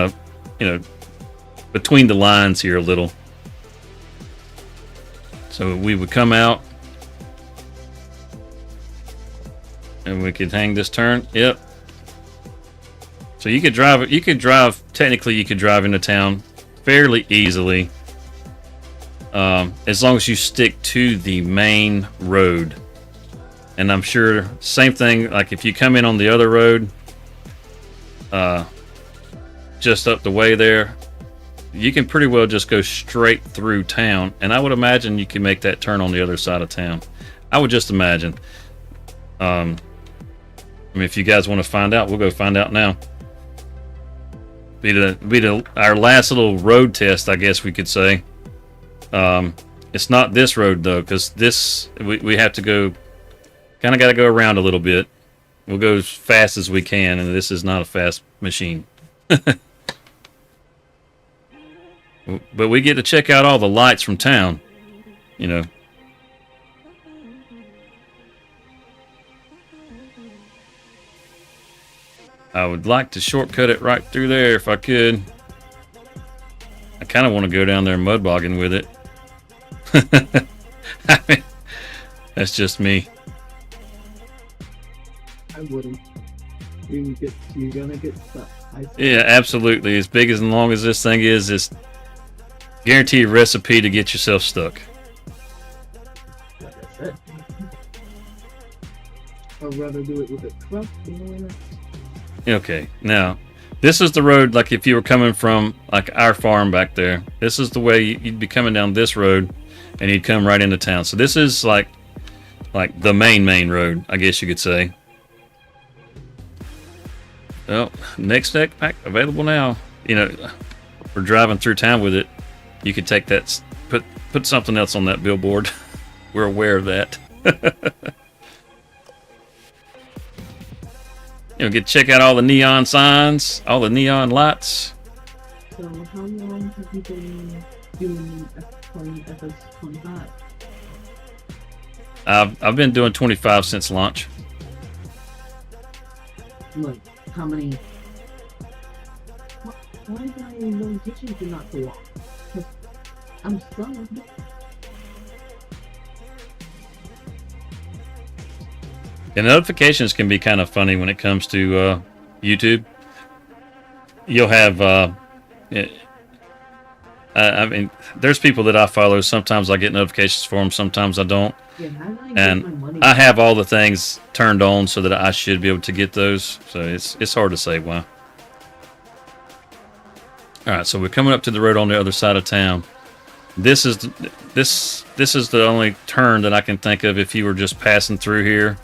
between the lines here a little. So we would come out and we could hang this turn. Yep. So you could drive technically you could drive into town fairly easily. As long as you stick to the main road. And I'm sure same thing, like if you come in on the other road, just up the way there, you can pretty well just go straight through town. And I would imagine you can make that turn on the other side of town. I would just imagine. I mean, if you guys want to find out, we'll go find out now. Our last little road test, I guess we could say. It's not this road though, because this we have to go. Kind of got to go around a little bit. We'll go as fast as we can, and this is not a fast machine. But we get to check out all the lights from town, you know. I would like to shortcut it right through there if I could. I kind of want to go down there mud bogging with it. I mean, that's just me. I wouldn't. You're gonna get stuck. Yeah, absolutely. As big as and long as this thing is, it's guaranteed recipe to get yourself stuck. Like I said, I'd rather do it with a truck than a... Okay, now this is the road. Like if you were coming from like our farm back there, this is the way you'd be coming down this road, and you'd come right into town. So this is like the main road, I guess you could say. Well, next deck pack available now. You know, we're driving through town with it. You could take that, put something else on that billboard. We're aware of that. You know, check out all the neon signs, all the neon lights. So how long have you been doing FS25? I've been doing 25 since launch. Like, how many... Why is my notifications not so long? Because I'm stunned. The notifications can be kind of funny when it comes to YouTube. You'll have, I mean, there's people that I follow. Sometimes I get notifications for them, sometimes I don't. Yeah, how do I get And my money? I have all the things turned on so that I should be able to get those. So it's hard to say why. All right, so we're coming up to the road on the other side of town. This is the only turn that I can think of if you were just passing through here.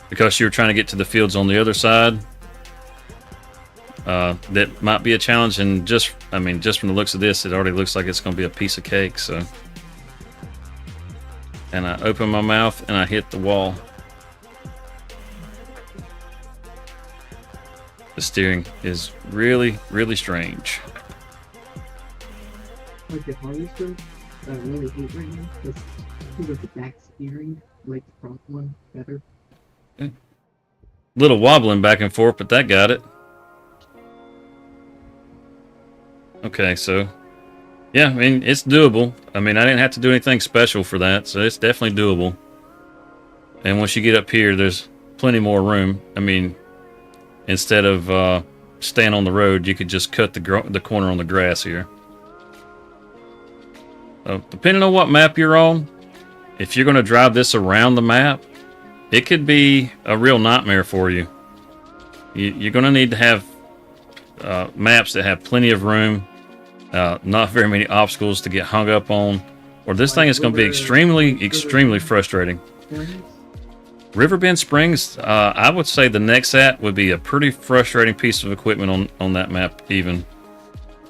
Because you're trying to get to the fields on the other side, that might be a challenge. And just from the looks of this, it already looks like it's going to be a piece of cake. So, and I open my mouth and I hit the wall. The steering is really, really strange. Like the harvester that I really hate right now, because with the back steering, like the front one better. Little wobbling back and forth, but that got it. Okay, so yeah, I mean, it's doable. I mean, I didn't have to do anything special for that, so it's definitely doable. And once you get up here, there's plenty more room. I mean, instead of staying on the road, you could just cut the corner on the grass here. So, depending on what map you're on, if you're going to drive this around the map, it could be a real nightmare for you. You're going to need to have maps that have plenty of room, not very many obstacles to get hung up on, or this thing is going to be extremely frustrating. Riverbend Springs, I would say the Nexat would be a pretty frustrating piece of equipment on that map even.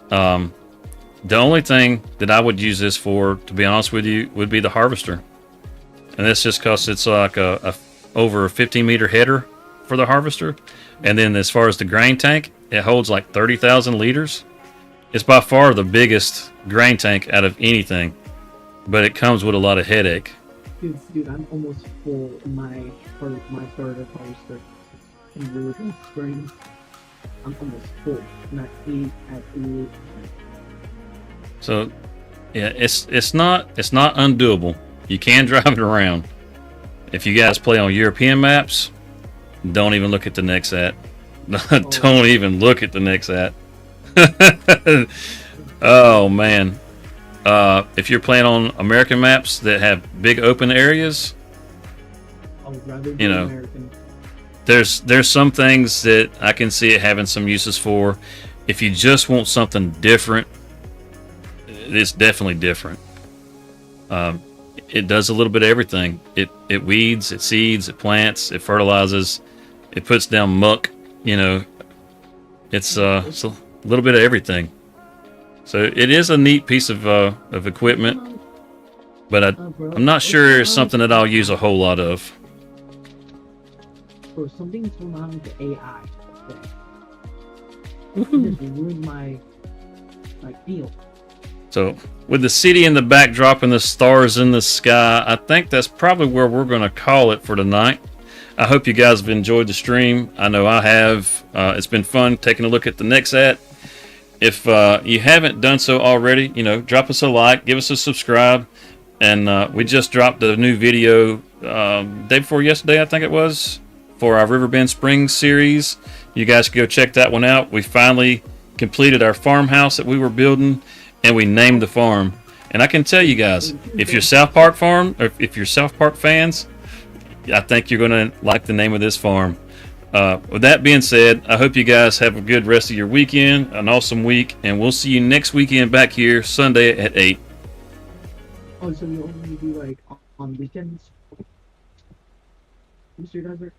The only thing that I would use this for, to be honest with you, would be the harvester. And that's just because it's like a over a 15-meter header for the harvester. And then as far as the grain tank, it holds like 30,000 liters. It's by far the biggest grain tank out of anything, but it comes with a lot of headache. Dude, I'm almost full in my starter harvester. In really good spring. I'm almost full. Not 8 at 8. So, yeah, it's not undoable. You can drive it around. If you guys play on European maps, don't even look at the Nexat. Don't even look at the Nexat. Oh man. If you're playing on American maps that have big open areas, I would rather be you know, American. there's some things that I can see it having some uses for. If you just want something different, it's definitely different. It does a little bit of everything. It weeds, it seeds, it plants, it fertilizes, it puts down muck. You know, it's a little bit of everything. So it is a neat piece of equipment, but I'm not sure it's something that I'll use a whole lot of. Bro, something's going on with the AI. It just ruined my field. So with the city in the backdrop and the stars in the sky, I think that's probably where we're going to call it for tonight. I hope you guys have enjoyed the stream. I know I have. It's been fun taking a look at the Nexat. If you haven't done so already, you know, drop us a like, give us a subscribe. And we just dropped a new video day before yesterday, I think it was, for our Riverbend Springs series. You guys can go check that one out. We finally completed our farmhouse that we were building, and we named the farm. And I can tell you guys, if you're South Park fans, I think you're going to like the name of this farm. With that being said, I hope you guys have a good rest of your weekend, an awesome week, and we'll see you next weekend back here Sunday at 8. Oh, so you only do on weekends, Mr. Desert?